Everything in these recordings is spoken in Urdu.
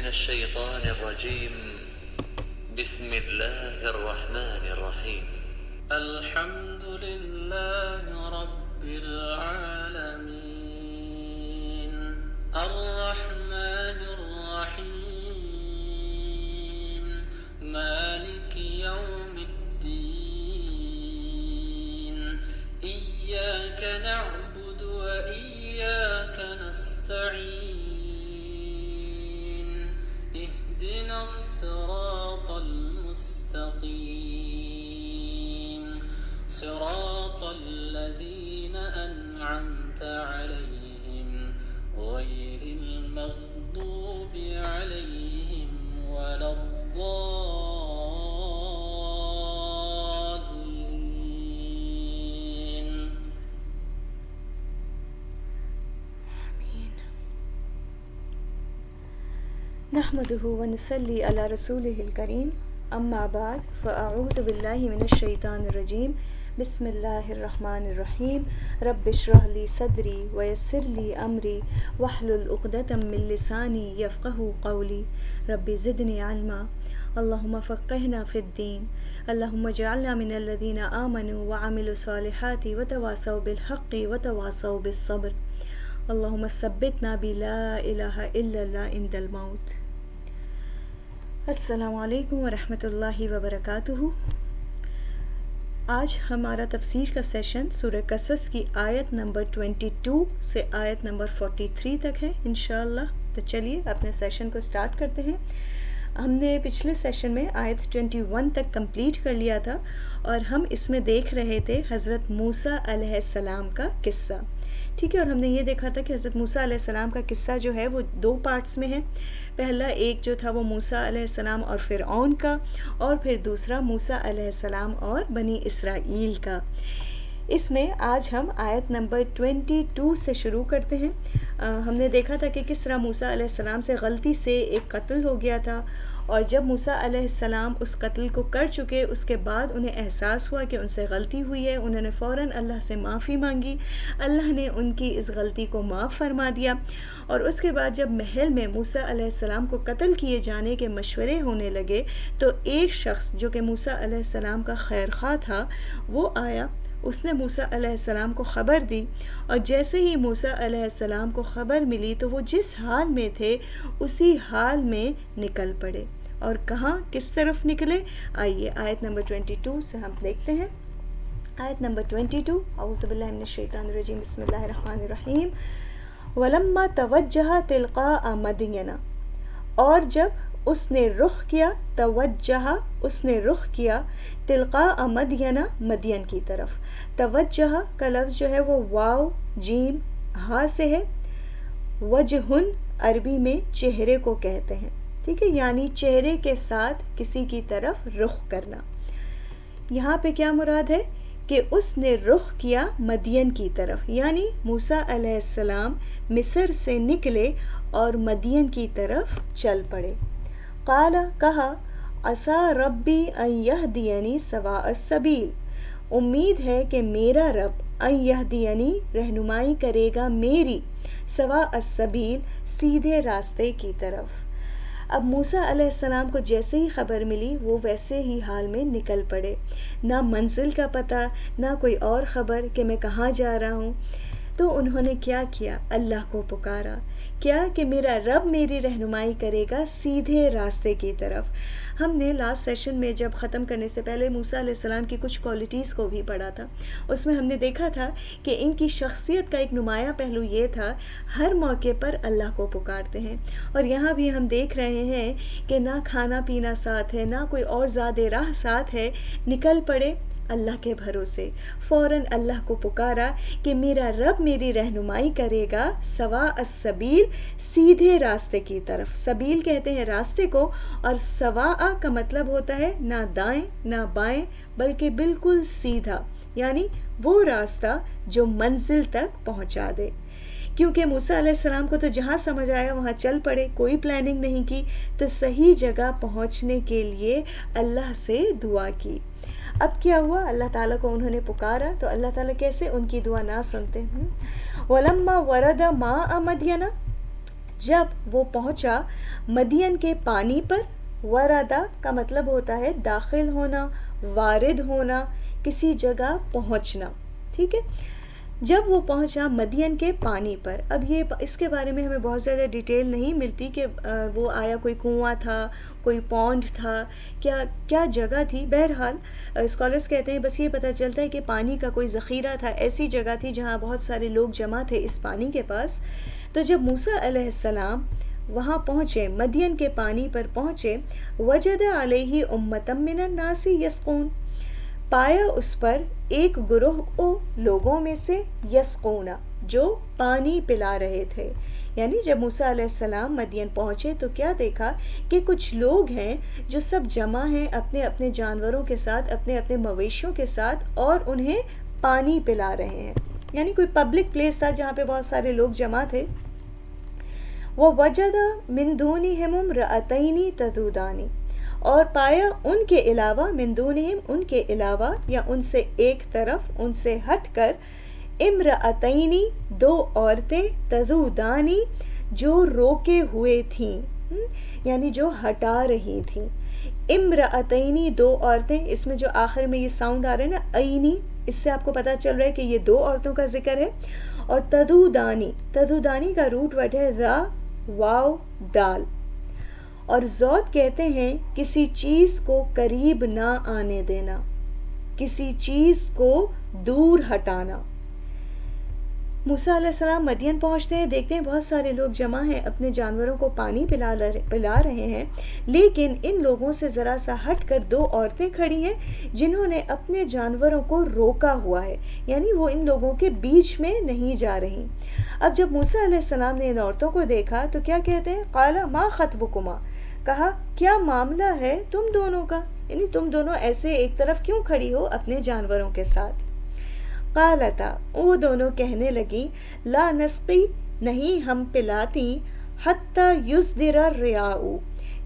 الشيطان الرجيم. بسم الله الرحمن الرحيم. الحمد لله رب العالمين الرحمن الرحيم مالك يوم الدين إياك نعبد وإياك نستعين اهدنا الصراط المستقيم صراط الذين أنعمت عليهم غير المغضوب عليهم ولا الضالين. نحمده ونصلي على رسوله الكريم اما بعد فاعوذ بالله من الشيطان الرجيم بسم الله الرحمن الرحيم رب اشرح لي صدري ويسر لي امري واحلل عقدة من لساني يفقهوا قولي رب زدني علما اللهم فقهنا في الدين اللهم اجعلنا من الذين آمنوا وعملوا الصالحات وتواصوا بالحق وتواصوا بالصبر اللهم ثبتنا بلا الہ الا اللہ عند الموت. السلام علیکم ورحمۃ اللہ وبرکاتہ. آج ہمارا تفسیر کا سیشن سورہ قصص کی آیت نمبر 22 سے آیت نمبر 43 تک ہے انشاءاللہ. تو چلیے اپنے سیشن کو سٹارٹ کرتے ہیں. ہم نے پچھلے سیشن میں آیت 21 تک کمپلیٹ کر لیا تھا اور ہم اس میں دیکھ رہے تھے حضرت موسیٰ علیہ السلام کا قصہ. ٹھیک ہے، اور ہم نے یہ دیکھا تھا کہ حضرت موسیٰ علیہ السلام کا قصہ جو ہے وہ 2 پارٹس میں ہے. پہلا ایک جو تھا وہ موسیٰ علیہ السلام اور فرعون کا، اور پھر دوسرا موسیٰ علیہ السلام اور بنی اسرائیل کا. اس میں آج ہم آیت نمبر 22 سے شروع کرتے ہیں. ہم نے دیکھا تھا کہ کس طرح موسیٰ علیہ السلام سے غلطی سے ایک قتل ہو گیا تھا، اور جب موسیٰ علیہ السلام اس قتل کو کر چکے اس کے بعد انہیں احساس ہوا کہ ان سے غلطی ہوئی ہے. انہوں نے فوراً اللہ سے معافی مانگی، اللہ نے ان کی اس غلطی کو معاف فرما دیا. اور اس کے بعد جب محل میں موسیٰ علیہ السلام کو قتل کیے جانے کے مشورے ہونے لگے تو ایک شخص جو کہ موسیٰ علیہ السلام کا خیر خواہ تھا وہ آیا. اس نے موسیٰ علیہ السلام کو خبر دی، اور جیسے ہی موسیٰ علیہ السلام کو خبر ملی تو وہ جس حال میں تھے اسی حال میں نکل پڑے. اور کہاں کس طرف نکلے؟ آئیے آیت نمبر 22 سے ہم دیکھتے ہیں. آیت نمبر 22. اعوذ باللہ من الشیطان الرجیم بسم اللہ الرحمن الرحیم. وَلَمَّا تَوَجَّهَ تِلْقَاءَ مَدْيَنَ، اور جب اس نے رخ کیا، توجہ اس نے رخ کیا، تلقاء مدین مدین کی طرف. توجہ کا لفظ جو ہے وہ واو جیم ہا سے ہے. وجہن عربی میں چہرے کو کہتے ہیں. ٹھیک ہے، یعنی چہرے کے ساتھ کسی کی طرف رخ کرنا. یہاں پہ کیا مراد ہے کہ اس نے رخ کیا مدین کی طرف، یعنی موسیٰ علیہ السلام مصر سے نکلے اور مدین کی طرف چل پڑے. قال کہا عسیٰ ربی ان یہدینی سواء السبیل، امید ہے کہ میرا رب ان یہدینی رہنمائی کرے گا میری، سواء السبیل سیدھے راستے کی طرف. اب موسیٰ علیہ السلام کو جیسے ہی خبر ملی وہ ویسے ہی حال میں نکل پڑے. نہ منزل کا پتہ، نہ کوئی اور خبر کہ میں کہاں جا رہا ہوں. تو انہوں نے کیا کیا؟ اللہ کو پکارا. کیا کہ میرا رب میری رہنمائی کرے گا سیدھے راستے کی طرف. ہم نے لاسٹ سیشن میں جب ختم کرنے سے پہلے موسیٰ علیہ السلام کی کچھ کوالٹیز کو بھی پڑھا تھا. اس میں ہم نے دیکھا تھا کہ ان کی شخصیت کا ایک نمایاں پہلو یہ تھا ہر موقع پر اللہ کو پکارتے ہیں. اور یہاں بھی ہم دیکھ رہے ہیں کہ نہ کھانا پینا ساتھ ہے، نہ کوئی اور زیادہ راہ ساتھ ہے، نکل پڑے اللہ کے بھروسے. فوراً اللہ کو پکارا کہ میرا رب میری رہنمائی کرے گا سواء السبیل سیدھے راستے کی طرف. سبیل کہتے ہیں راستے کو، اور سواء کا مطلب ہوتا ہے نہ دائیں نہ بائیں بلکہ بالکل سیدھا، یعنی وہ راستہ جو منزل تک پہنچا دے. کیونکہ موسیٰ علیہ السلام کو تو جہاں سمجھ آیا وہاں چل پڑے، کوئی پلاننگ نہیں کی، تو صحیح جگہ پہنچنے کے لیے اللہ سے دعا کی. اب کیا ہوا؟ اللہ تعالیٰ کو انہوں نے پکارا تو اللہ تعالیٰ کیسے ان کی دعا نہ سنتے ہیں. وَلَمَّا وَرَدَ مَاءَ مَدْيَنَ، جب وہ پہنچا مدین کے پانی پر، وردا کا مطلب ہوتا ہے داخل ہونا، وارد ہونا، کسی جگہ پہنچنا، ٹھیک ہے. جب وہ پہنچا مدین کے پانی پر، اب یہ اس کے بارے میں ہمیں بہت زیادہ ڈیٹیل نہیں ملتی کہ وہ آیا کوئی کنواں تھا، کوئی پونڈ تھا، کیا جگہ تھی. بہرحال اسکالرس کہتے ہیں بس یہ پتہ چلتا ہے کہ پانی کا کوئی ذخیرہ تھا، ایسی جگہ تھی جہاں بہت سارے لوگ جمع تھے اس پانی کے پاس. تو جب موسیٰ علیہ السلام وہاں پہنچے، مدین کے پانی پر پہنچے، وجد علیہ امۃ من الناس یسقون، پایا اس پر ایک گروہ لوگوں میں سے، یسقون جو پانی پلا رہے تھے. یعنی جب موسیٰ علیہ السلام مدین پہنچے تو کیا دیکھا کہ کچھ لوگ ہیں جو سب جمع ہیں اپنے اپنے جانوروں کے ساتھ، اپنے اپنے مویشیوں کے ساتھ، اور انہیں پانی پلا رہے ہیں. یعنی کوئی پبلک پلیس تھا جہاں پہ بہت سارے لوگ جمع تھے. وَوَجَدَ مِن دُونِهِمْ امْرَأَتَيْنِ تَذُودَانِ، اور پایا ان کے علاوہ، من دونہم ان کے علاوہ یا ان سے ایک طرف، ان سے ہٹ کر، امرأتینی دو عورتیں، تذودانی جو روکے ہوئے تھیں، یعنی جو ہٹا رہی تھیں. امرأتینی دو عورتیں، اس میں جو آخر میں یہ ساؤنڈ آ رہا ہے نا اینی، اس سے آپ کو پتہ چل رہا ہے کہ یہ دو عورتوں کا ذکر ہے. اور تذودانی، تذودانی کا روٹ ورڈ ہے را واو دال، اور زود کہتے ہیں کسی چیز کو قریب نہ آنے دینا، کسی چیز کو دور ہٹانا. موسیٰ علیہ السلام مدین پہنچتے ہیں، دیکھتے ہیں بہت سارے لوگ جمع ہیں، اپنے جانوروں کو پانی پلا رہے ہیں، لیکن ان لوگوں سے ذرا سا ہٹ کر دو عورتیں کھڑی ہیں جنہوں نے اپنے جانوروں کو روکا ہوا ہے، یعنی وہ ان لوگوں کے بیچ میں نہیں جا رہی. اب جب موسیٰ علیہ السلام نے ان عورتوں کو دیکھا تو کیا کہتے ہیں؟ قال ما خطبکما، کہا کیا معاملہ ہے تم دونوں کا، یعنی تم دونوں ایسے ایک طرف کیوں کھڑی ہو اپنے جانوروں کے ساتھ. قالتا، وہ دونوں کہنے لگی، لا نسقی، نہیں ہم پلاتی، حتی یصدر الرعاء،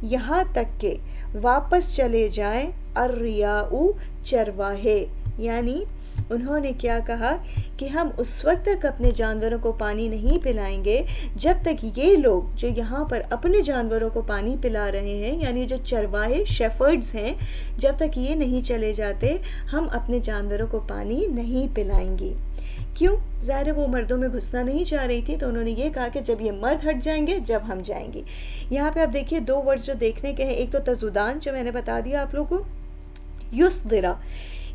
یہاں تک کہ واپس چلے جائیں، الرعاء چرواہے. یعنی انہوں نے کیا کہا کہ ہم اس وقت تک اپنے جانوروں کو پانی نہیں پلائیں گے جب تک یہ لوگ جو یہاں پر اپنے جانوروں کو پانی پلا رہے ہیں، یعنی جو چرواہے شیفرڈز ہیں، جب تک یہ نہیں چلے جاتے ہم اپنے جانوروں کو پانی نہیں پلائیں گی. کیوں؟ ظاہر ہے وہ مردوں میں گھسنا نہیں چاہ رہی تھی، تو انہوں نے یہ کہا کہ جب یہ مرد ہٹ جائیں گے جب ہم جائیں گی. یہاں پہ آپ دیکھیے دو ورڈز جو دیکھنے کے ہیں، ایک تو تزودان جو میں نے بتا دیا آپ لوگوں کو، یصدرا،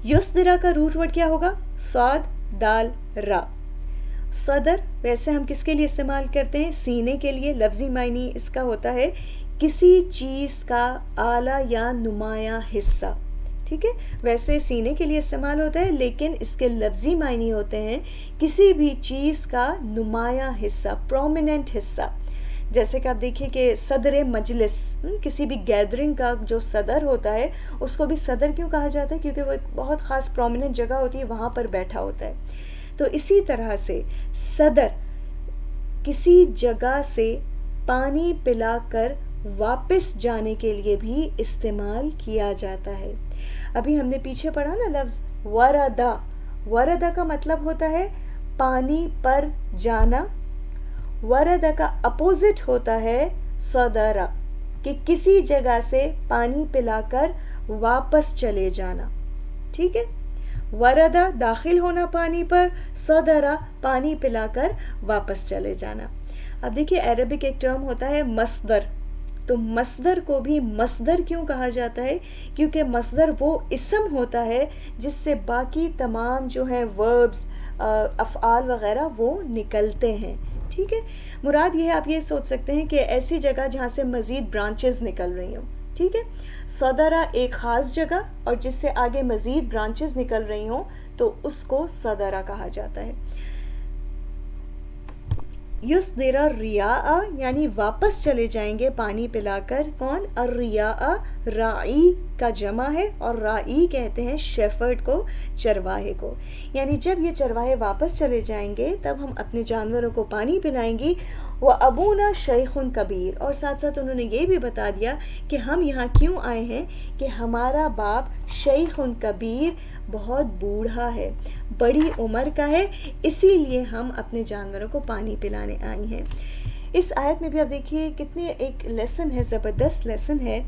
یصدرا کا روٹ ورڈ کیا ہوگا؟ صاد دال را. صدر ویسے ہم کس کے لیے استعمال کرتے ہیں؟ سینے کے لیے. لفظی معنی اس کا ہوتا ہے کسی چیز کا اعلیٰ یا نمایاں حصہ، ٹھیک ہے. ویسے سینے کے لیے استعمال ہوتا ہے، لیکن اس کے لفظی معنی ہوتے ہیں کسی بھی چیز کا نمایاں حصہ، پرومیننٹ حصہ. جیسے کہ آپ دیکھیے کہ صدر مجلس، کسی بھی گیدرنگ کا جو صدر ہوتا ہے اس کو بھی صدر کیوں کہا جاتا ہے؟ کیونکہ وہ ایک بہت خاص پرومیننٹ جگہ ہوتی ہے، وہاں پر بیٹھا ہوتا ہے. تو اسی طرح سے صدر کسی جگہ سے پانی پلا کر واپس جانے کے لیے بھی استعمال کیا جاتا ہے. ابھی ہم نے پیچھے پڑھا نا لفظ وردا، وردا کا مطلب ہوتا ہے پانی پر جانا. وردا کا اپوزٹ ہوتا ہے صدرا، کہ کسی جگہ سے پانی پلا کر واپس چلے جانا. ٹھیک ہے، وردا داخل ہونا پانی پر، صدرا پانی پلا کر واپس چلے جانا. اب دیکھیے عربک ایک ٹرم ہوتا ہے مصدر، تو مصدر کو بھی مصدر کیوں کہا جاتا ہے؟ کیونکہ مصدر وہ اسم ہوتا ہے جس سے باقی تمام جو ہیں وربز، افعال وغیرہ وہ نکلتے ہیں. ٹھیک ہے، مراد یہ ہے، آپ یہ سوچ سکتے ہیں کہ ایسی جگہ جہاں سے مزید برانچز نکل رہی ہوں. ٹھیک ہے، صدرہ ایک خاص جگہ اور جس سے آگے مزید برانچز نکل رہی ہوں تو اس کو صدرہ کہا جاتا ہے. یصدر الرعاء یعنی واپس چلے جائیں گے پانی پلا کر. کون؟ الرعاء راعی کا جمع ہے، اور راعی کہتے ہیں شیفرڈ کو، چرواہے کو. یعنی جب یہ چرواہے واپس چلے جائیں گے تب ہم اپنے جانوروں کو پانی پلائیں گی. وَأَبُونَا شَيْخٌ کبیر، اور ساتھ ساتھ انہوں نے یہ بھی بتا دیا کہ ہم یہاں کیوں آئے ہیں، کہ ہمارا باپ شیخ کبیر بہت بوڑھا ہے، بڑی عمر کا ہے، اسی لیے ہم اپنے جانوروں کو پانی پلانے آئی ہیں. اس آیت میں بھی آپ دیکھیے کتنی ایک لیسن ہے، زبردست لیسن ہے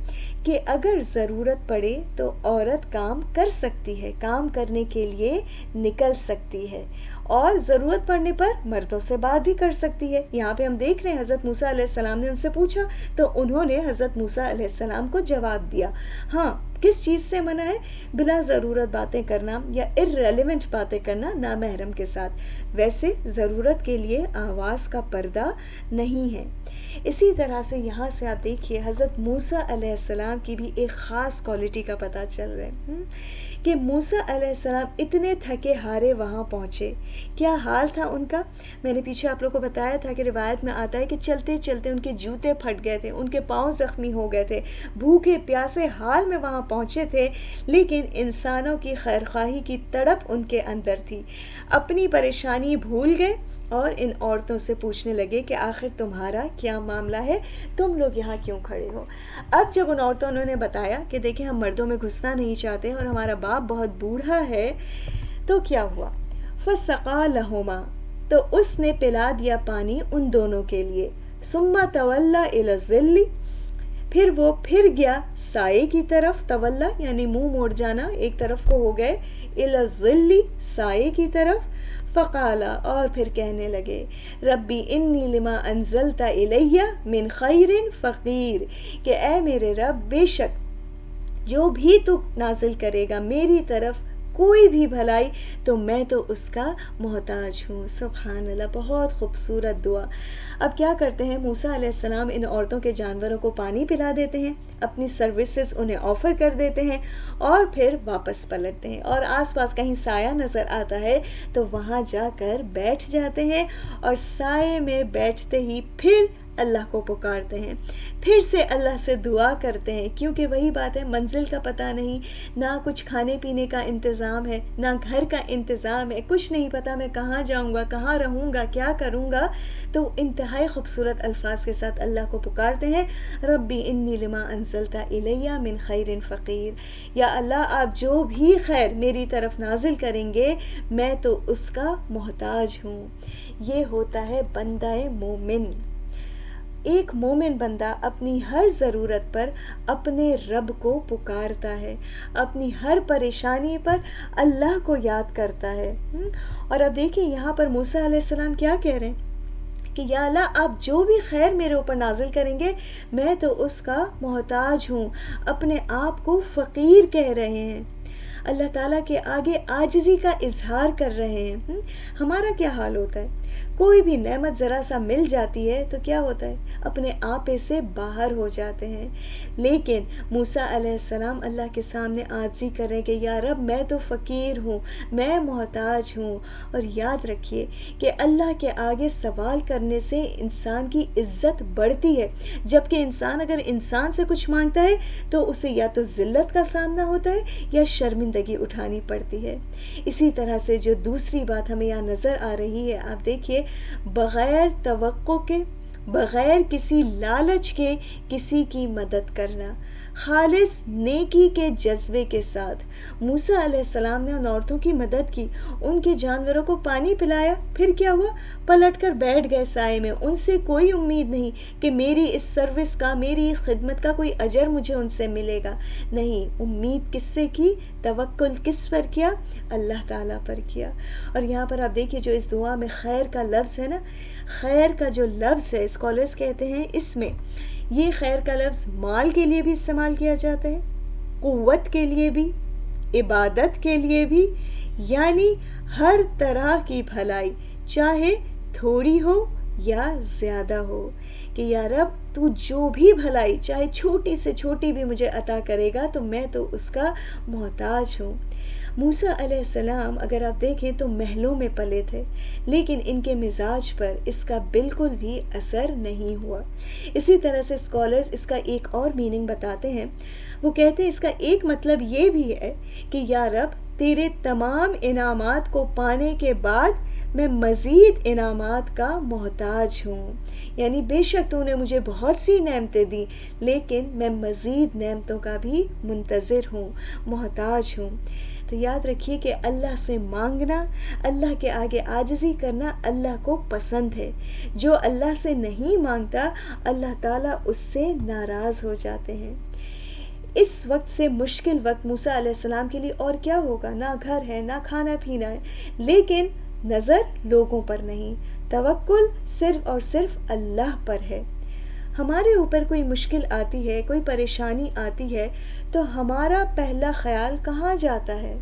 کہ اگر ضرورت پڑے تو عورت کام کر سکتی ہے، کام کرنے کے لیے نکل سکتی ہے، اور ضرورت پڑنے پر مردوں سے بات بھی کر سکتی ہے۔ یہاں پہ ہم دیکھ رہے ہیں حضرت موسیٰ علیہ السلام نے ان سے پوچھا تو انہوں نے حضرت موسیٰ علیہ السلام کو جواب دیا۔ ہاں، کس چیز سے منع ہے؟ بلا ضرورت باتیں کرنا یا irrelevant باتیں کرنا نامحرم کے ساتھ۔ ویسے ضرورت کے لیے آواز کا پردہ نہیں ہے۔ اسی طرح سے یہاں سے آپ دیکھیے حضرت موسیٰ علیہ السلام کی بھی ایک خاص کوالٹی کا پتہ چل رہا ہے کہ موسیٰ علیہ السلام اتنے تھکے ہارے وہاں پہنچے۔ کیا حال تھا ان کا؟ میں نے پیچھے آپ لوگوں کو بتایا تھا کہ روایت میں آتا ہے کہ چلتے چلتے ان کے جوتے پھٹ گئے تھے، ان کے پاؤں زخمی ہو گئے تھے، بھوکے پیاسے حال میں وہاں پہنچے تھے، لیکن انسانوں کی خیرخواہی کی تڑپ ان کے اندر تھی۔ اپنی پریشانی بھول گئے اور ان عورتوں سے پوچھنے لگے کہ آخر تمہارا کیا معاملہ ہے، تم لوگ یہاں کیوں کھڑے ہو؟ اب جب ان عورتوں نے بتایا کہ دیکھیں ہم مردوں میں گھسنا نہیں چاہتے اور ہمارا باپ بہت بوڑھا ہے، تو کیا ہوا؟ فَسَقَا لَهُمَا، تو اس نے پلا دیا پانی ان دونوں کے لیے۔ ثُمَّ تَوَلَّى إِلَى الظِّلِّ، پھر وہ پھر گیا سائے کی طرف، تولا یعنی منہ موڑ جانا، ایک طرف کو ہو گئے، إِلَى الظِّلِّ سائے کی طرف، فقالا اور پھر کہنے لگے ربی انی لما انزلت الیہ من خیر فقیر، کہ اے میرے رب بے شک جو بھی تو نازل کرے گا میری طرف کوئی بھی بھلائی تو میں تو اس کا محتاج ہوں۔ سبحان اللہ، بہت خوبصورت دعا۔ اب کیا کرتے ہیں موسیٰ علیہ السلام ان عورتوں کے جانوروں کو پانی پلا دیتے ہیں، اپنی سروسز انہیں آفر کر دیتے ہیں اور پھر واپس پلٹتے ہیں، اور آس پاس کہیں سایہ نظر آتا ہے تو وہاں جا کر بیٹھ جاتے ہیں، اور سائے میں بیٹھتے ہی پھر اللہ کو پکارتے ہیں، پھر سے اللہ سے دعا کرتے ہیں، کیونکہ وہی بات ہے منزل کا پتہ نہیں، نہ کچھ کھانے پینے کا انتظام ہے، نہ گھر کا انتظام ہے، کچھ نہیں پتہ میں کہاں جاؤں گا، کہاں رہوں گا، کیا کروں گا، تو انتہائی خوبصورت الفاظ کے ساتھ اللہ کو پکارتے ہیں ربی انی لما انزلت الیہ من خیر فقیر، یا اللہ آپ جو بھی خیر میری طرف نازل کریں گے میں تو اس کا محتاج ہوں۔ یہ ہوتا ہے بندہ مومن۔ ایک مومن بندہ اپنی ہر ضرورت پر اپنے رب کو پکارتا ہے، اپنی ہر پریشانی پر اللہ کو یاد کرتا ہے۔ اور اب دیکھیں یہاں پر موسیٰ علیہ السلام کیا کہہ رہے ہیں کہ یا اللہ آپ جو بھی خیر میرے اوپر نازل کریں گے میں تو اس کا محتاج ہوں، اپنے آپ کو فقیر کہہ رہے ہیں، اللہ تعالیٰ کے آگے عاجزی کا اظہار کر رہے ہیں۔ ہمارا کیا حال ہوتا ہے؟ کوئی بھی نعمت ذرا سا مل جاتی ہے تو کیا ہوتا ہے؟ اپنے آپے سے باہر ہو جاتے ہیں، لیکن موسیٰ علیہ السلام اللہ کے سامنے عاجزی کر رہے ہیں کہ یا رب میں تو فقیر ہوں، میں محتاج ہوں۔ اور یاد رکھیے کہ اللہ کے آگے سوال کرنے سے انسان کی عزت بڑھتی ہے، جبکہ انسان اگر انسان سے کچھ مانگتا ہے تو اسے یا تو ذلت کا سامنا ہوتا ہے یا شرمندگی اٹھانی پڑتی ہے۔ اسی طرح سے جو دوسری بات ہمیں یہاں نظر آ رہی ہے، آپ دیکھیے بغیر توقع کے، بغیر کسی لالچ کے کسی کی مدد کرنا، خالص نیکی کے جذبے کے ساتھ موسیٰ علیہ السلام نے ان عورتوں کی مدد کی، ان کے جانوروں کو پانی پلایا، پھر کیا ہوا؟ پلٹ کر بیٹھ گئے سائے میں، ان سے کوئی امید نہیں کہ میری اس سروس کا، میری اس خدمت کا کوئی اجر مجھے ان سے ملے گا، نہیں، امید کس سے کی؟ توکل کس پر کیا؟ اللہ تعالیٰ پر کیا۔ اور یہاں پر آپ دیکھیے جو اس دعا میں خیر کا لفظ ہے نا، خیر کا جو لفظ ہے اسکالرز کہتے ہیں اس میں یہ خیر کا لفظ مال کے لیے بھی استعمال کیا جاتا ہے، قوت کے لیے بھی، عبادت کے لیے بھی، یعنی ہر طرح کی بھلائی چاہے تھوڑی ہو یا زیادہ ہو، کہ یا رب تو جو بھی بھلائی چاہے چھوٹی سے چھوٹی بھی مجھے عطا کرے گا تو میں تو اس کا محتاج ہوں۔ موسیٰ علیہ السلام اگر آپ دیکھیں تو محلوں میں پلے تھے، لیکن ان کے مزاج پر اس کا بالکل بھی اثر نہیں ہوا۔ اسی طرح سے اسکالرز اس کا ایک اور میننگ بتاتے ہیں، وہ کہتے ہیں اس کا ایک مطلب یہ بھی ہے کہ یا رب تیرے تمام انعامات کو پانے کے بعد میں مزید انعامات کا محتاج ہوں، یعنی بے شک تو نے مجھے بہت سی نعمتیں دی لیکن میں مزید نعمتوں کا بھی منتظر ہوں، محتاج ہوں۔ تو یاد رکھیے کہ اللہ سے مانگنا، اللہ کے آگے عاجزی کرنا اللہ کو پسند ہے. جو اللہ سے نہیں مانگتا اللہ تعالیٰ اس سے ناراض ہو جاتے ہیں. اس وقت سے مشکل وقت موسیٰ علیہ السلام کے لیے اور کیا ہوگا؟ نہ گھر ہے، نہ کھانا پینا ہے، لیکن نظر لوگوں پر نہیں، توکل صرف اور صرف اللہ پر ہے. ہمارے اوپر کوئی مشکل آتی ہے، کوئی پریشانی آتی ہے تو ہمارا پہلا خیال کہاں جاتا ہے؟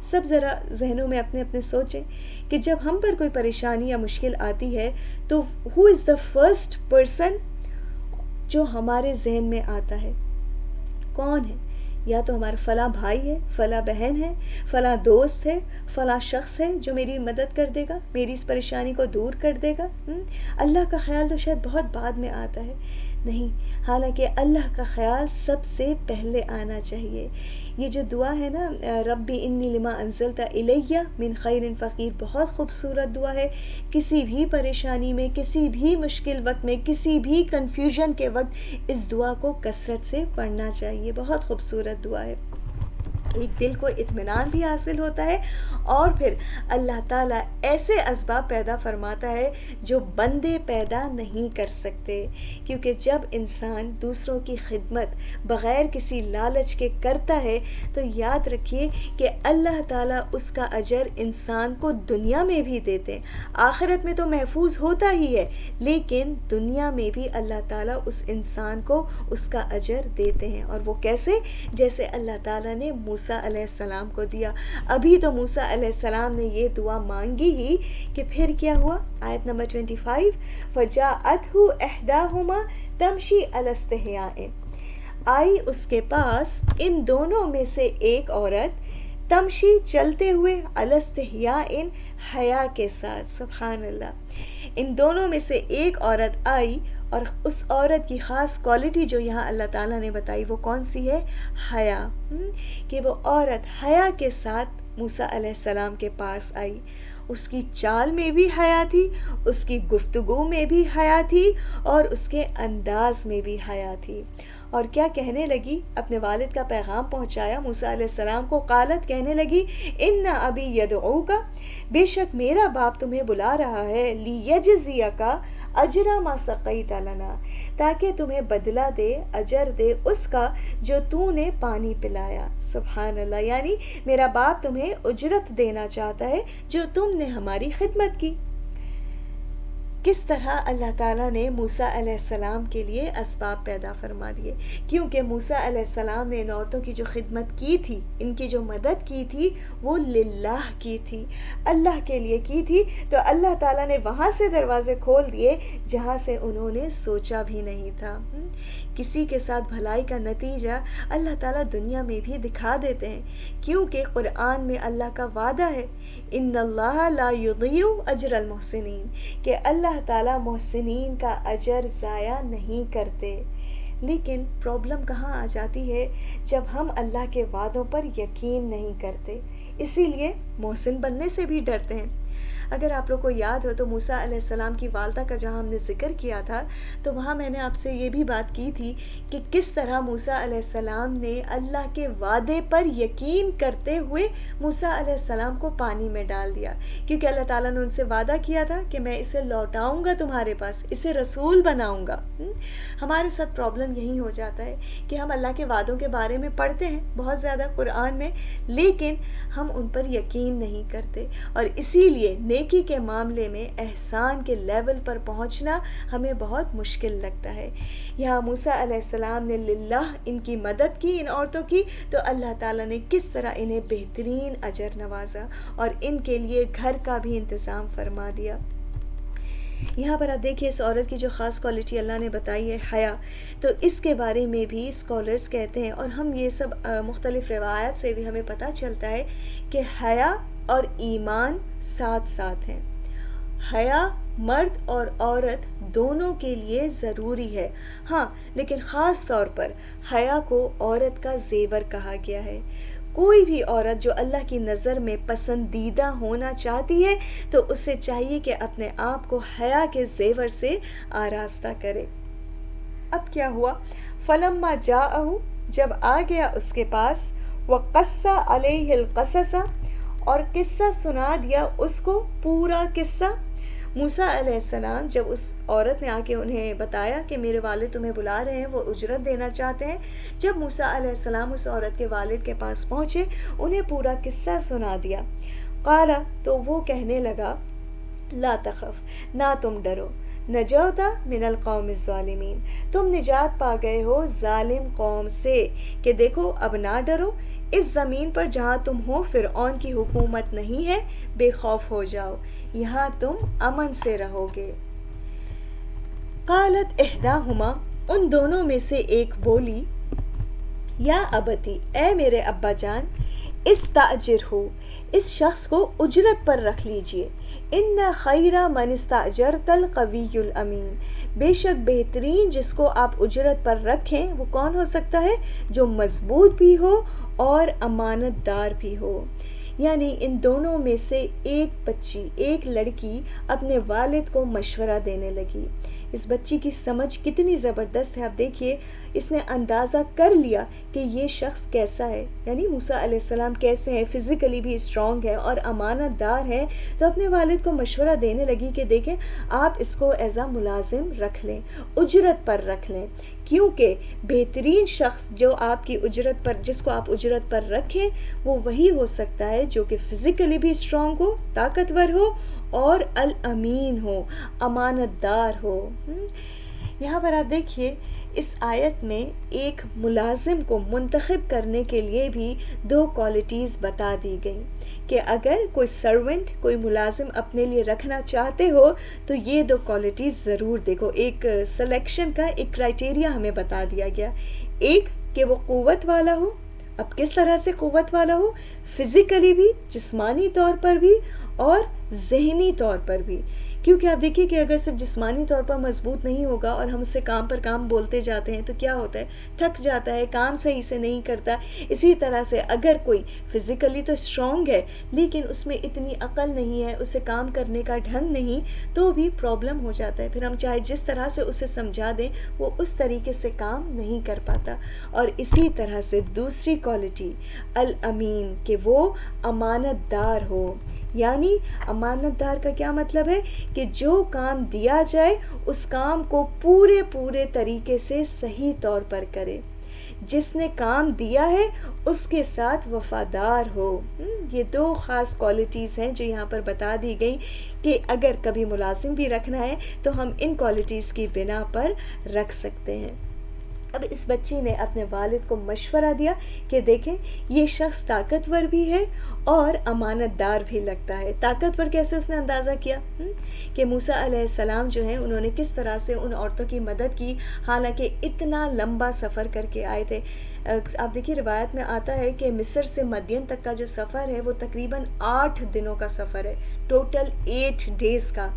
سب ذرا ذہنوں میں اپنے اپنے سوچیں کہ جب ہم پر کوئی پریشانی یا مشکل آتی ہے تو ہو از دا فرسٹ پرسن جو ہمارے ذہن میں آتا ہے؟ کون ہے؟ یا تو ہمارا فلاں بھائی ہے، فلاں بہن ہے، فلاں دوست ہے، فلاں شخص ہے جو میری مدد کر دے گا، میری اس پریشانی کو دور کر دے گا. اللہ کا خیال تو شاید بہت بعد میں آتا ہے. نہیں، حالانکہ اللہ کا خیال سب سے پہلے آنا چاہیے. یہ جو دعا ہے نا، ربی انی لما انزلت الیہ من خیر فقیر، بہت خوبصورت دعا ہے. کسی بھی پریشانی میں، کسی بھی مشکل وقت میں، کسی بھی کنفیوژن کے وقت اس دعا کو کثرت سے پڑھنا چاہیے. بہت خوبصورت دعا ہے. ایک دل کو اطمینان بھی حاصل ہوتا ہے اور پھر اللہ تعالیٰ ایسے اسباب پیدا فرماتا ہے جو بندے پیدا نہیں کر سکتے. کیونکہ جب انسان دوسروں کی خدمت بغیر کسی لالچ کے کرتا ہے تو یاد رکھیے کہ اللہ تعالیٰ اس کا اجر انسان کو دنیا میں بھی دیتے ہیں. آخرت میں تو محفوظ ہوتا ہی ہے، لیکن دنیا میں بھی اللہ تعالیٰ اس انسان کو اس کا اجر دیتے ہیں. اور وہ کیسے؟ جیسے اللہ تعالیٰ نے موسیٰ علیہ السلام کو دیا. ابھی تو موسیٰ علیہ السلام نے یہ دعا مانگی ہی کہ پھر کیا ہوا؟ آیت نمبر 25 فَجَاءَتْهُ إِحْدَاهُمَا تَمْشِي عَلَى اسْتِحْيَاءٍ، آئی اس کے پاس ان دونوں میں سے ایک عورت، تمشی چلتے ہوئے، علی استحیاء حیا کے ساتھ. سبحان اللہ. ان دونوں میں سے ایک عورت آئی اور اس عورت کی خاص کوالٹی جو یہاں اللہ تعالیٰ نے بتائی وہ کون سی ہے؟ حیا. کہ وہ عورت حیا کے ساتھ موسیٰ علیہ السلام کے پاس آئی. اس کی چال میں بھی حیا تھی، اس کی گفتگو میں بھی حیا تھی اور اس کے انداز میں بھی حیا تھی. اور کیا کہنے لگی؟ اپنے والد کا پیغام پہنچایا موسیٰ علیہ السلام کو. قالت، کہنے لگی، ان ابی یدعوک، بے شک میرا باپ تمہیں بلا رہا ہے، لیجزیک اجر ما سقیت لنا، تاکہ تمہیں بدلہ دے، اجر دے اس کا جو تو نے پانی پلایا. سبحان اللہ. یعنی میرا باپ تمہیں اجرت دینا چاہتا ہے جو تم نے ہماری خدمت کی. کس طرح اللہ تعالیٰ نے موسیٰ علیہ السلام کے لیے اسباب پیدا فرما دیے. کیونکہ موسیٰ علیہ السلام نے ان عورتوں کی جو خدمت کی تھی، ان کی جو مدد کی تھی، وہ للہ کی تھی، اللہ کے لیے کی تھی. تو اللہ تعالیٰ نے وہاں سے دروازے کھول دیے جہاں سے انہوں نے سوچا بھی نہیں تھا. کسی کے ساتھ بھلائی کا نتیجہ اللہ تعالیٰ دنیا میں بھی دکھا دیتے ہیں، کیونکہ قرآن میں اللہ کا وعدہ ہے، ان اللہ لا یضیع اجر المحسنین، کہ اللہ تعالیٰ محسنین کا اجر ضائع نہیں کرتے. لیکن پرابلم کہاں آ جاتی ہے؟ جب ہم اللہ کے وعدوں پر یقین نہیں کرتے، اسی لیے محسن بننے سے بھی ڈرتے ہیں. اگر آپ لوگ کو یاد ہو تو موسیٰ علیہ السلام کی والدہ کا جہاں ہم نے ذکر کیا تھا تو وہاں میں نے آپ سے یہ بھی بات کی تھی کہ کس طرح موسیٰ علیہ السلام نے اللہ کے وعدے پر یقین کرتے ہوئے موسیٰ علیہ السلام کو پانی میں ڈال دیا. کیونکہ اللہ تعالیٰ نے ان سے وعدہ کیا تھا کہ میں اسے لوٹاؤں گا تمہارے پاس، اسے رسول بناؤں گا. ہمارے ساتھ پرابلم یہی ہو جاتا ہے کہ ہم اللہ کے وعدوں کے بارے میں پڑھتے ہیں بہت زیادہ قرآن میں، لیکن ہم ان پر یقین نہیں کرتے. اور اسی لیے نیکی کے معاملے میں احسان کے لیول پر پہنچنا ہمیں بہت مشکل لگتا ہے. یہاں موسیٰ علیہ السلام نے للہ ان کی مدد کی، ان عورتوں کی، تو اللہ تعالیٰ نے کس طرح انہیں بہترین اجر نوازا اور ان کے لیے گھر کا بھی انتظام فرما دیا. یہاں پر آپ دیکھیے اس عورت کی جو خاص کوالٹی اللہ نے بتائی ہے، حیا، تو اس کے بارے میں بھی اسکالرز کہتے ہیں، اور ہم یہ سب مختلف روایات سے بھی ہمیں پتہ چلتا ہے کہ حیا اور ایمان ساتھ ساتھ ہیں. حیا مرد اور عورت دونوں کے لیے ضروری ہے. ہاں، لیکن خاص طور پر حیا کو عورت کا زیور کہا گیا ہے. کوئی بھی عورت جو اللہ کی نظر میں پسندیدہ ہونا چاہتی ہے تو اسے چاہیے کہ اپنے آپ کو حیا کے زیور سے آراستہ کرے. اب کیا ہوا؟ فلما جاءہ، جب آ گیا اس کے پاس، وقص علیہ القصص، اور قصہ سنا دیا اس کو پورا قصہ. موسیٰ علیہ السلام جب اس عورت نے آ کے انہیں بتایا کہ میرے والد تمہیں بلا رہے ہیں، وہ اجرت دینا چاہتے ہیں، جب موسیٰ علیہ السلام اس عورت کے والد کے پاس پہنچے انہیں پورا قصہ سنا دیا. قال، تو وہ کہنے لگا لا تخف، نہ تم ڈرو، نجوت من القوم الظالمین، تم نجات پا گئے ہو ظالم قوم سے، کہ دیکھو اب نہ ڈرو، اس زمین پر جہاں تم ہو فرعون کی حکومت نہیں ہے، بے خوف ہو جاؤ، یہاں تم امن سے رہو گے. قالت احداہما، ان دونوں میں سے ایک بولی، یا ابتی، اے میرے ابا جان، استاجرہ، اس شخص کو اجرت پر رکھ لیجئے، ان خیر من استاجرت القوی الامین، بے شک بہترین جس کو آپ اجرت پر رکھیں وہ کون ہو سکتا ہے؟ جو مضبوط بھی ہو اور امانت دار بھی ہو. یعنی ان دونوں میں سے ایک بچی، ایک لڑکی اپنے والد کو مشورہ دینے لگی. اس بچی کی سمجھ کتنی زبردست ہے، آپ دیکھیے، اس نے اندازہ کر لیا کہ یہ شخص کیسا ہے، یعنی موسیٰ علیہ السلام کیسے ہیں، فزیکلی بھی اسٹرانگ ہے اور امانت دار ہے. تو اپنے والد کو مشورہ دینے لگی کہ دیکھیں آپ اس کو ایز اے ملازم رکھ لیں، اجرت پر رکھ لیں، کیونکہ بہترین شخص جو آپ کی اجرت پر، جس کو آپ اجرت پر رکھیں، وہ وہی ہو سکتا ہے جو کہ فزیکلی بھی اسٹرانگ ہو، طاقتور ہو اور الامین ہو، امانت دار ہو. یہاں پر آپ دیکھیے اس آیت میں ایک ملازم کو منتخب کرنے کے لیے بھی 2 کوالٹیز بتا دی گئیں کہ اگر کوئی سرونٹ، کوئی ملازم اپنے لیے رکھنا چاہتے ہو تو یہ 2 کوالٹیز ضرور دیکھو. ایک سلیکشن کا ایک کرائٹیریا ہمیں بتا دیا گیا، ایک کہ وہ قوت والا ہو. اب کس طرح سے قوت والا ہو؟ فزیکلی بھی، جسمانی طور پر بھی اور ذہنی طور پر بھی. کیونکہ آپ دیکھیے کہ اگر صرف جسمانی طور پر مضبوط نہیں ہوگا اور ہم اس سے کام پر کام بولتے جاتے ہیں تو کیا ہوتا ہے؟ تھک جاتا ہے، کام صحیح سے نہیں کرتا. اسی طرح سے اگر کوئی فزیکلی تو اسٹرانگ ہے لیکن اس میں اتنی عقل نہیں ہے، اسے کام کرنے کا ڈھنگ نہیں، تو بھی پرابلم ہو جاتا ہے. پھر ہم چاہے جس طرح سے اسے سمجھا دیں وہ اس طریقے سے کام نہیں کر پاتا. اور اسی طرح سے دوسری کوالٹی الامین، کہ وہ امانت دار ہو. یعنی امانت دار کا کیا مطلب ہے؟ کہ جو کام دیا جائے اس کام کو پورے طریقے سے صحیح طور پر کرے، جس نے کام دیا ہے اس کے ساتھ وفادار ہو. یہ 2 خاص کوالٹیز ہیں جو یہاں پر بتا دی گئی کہ اگر کبھی ملازم بھی رکھنا ہے تو ہم ان کوالٹیز کی بنا پر رکھ سکتے ہیں. اب اس بچی نے اپنے والد کو مشورہ دیا کہ دیکھیں یہ شخص طاقتور بھی ہے اور امانت دار بھی لگتا ہے. طاقتور کیسے اس نے اندازہ کیا کہ موسیٰ علیہ السلام جو ہیں انہوں نے کس طرح سے ان عورتوں کی مدد کی، حالانکہ اتنا لمبا سفر کر کے آئے تھے. آپ دیکھیے روایت میں آتا ہے کہ مصر سے مدین تک کا جو سفر ہے وہ تقریباً 8 دنوں کا سفر ہے، ٹوٹل 8 days کا.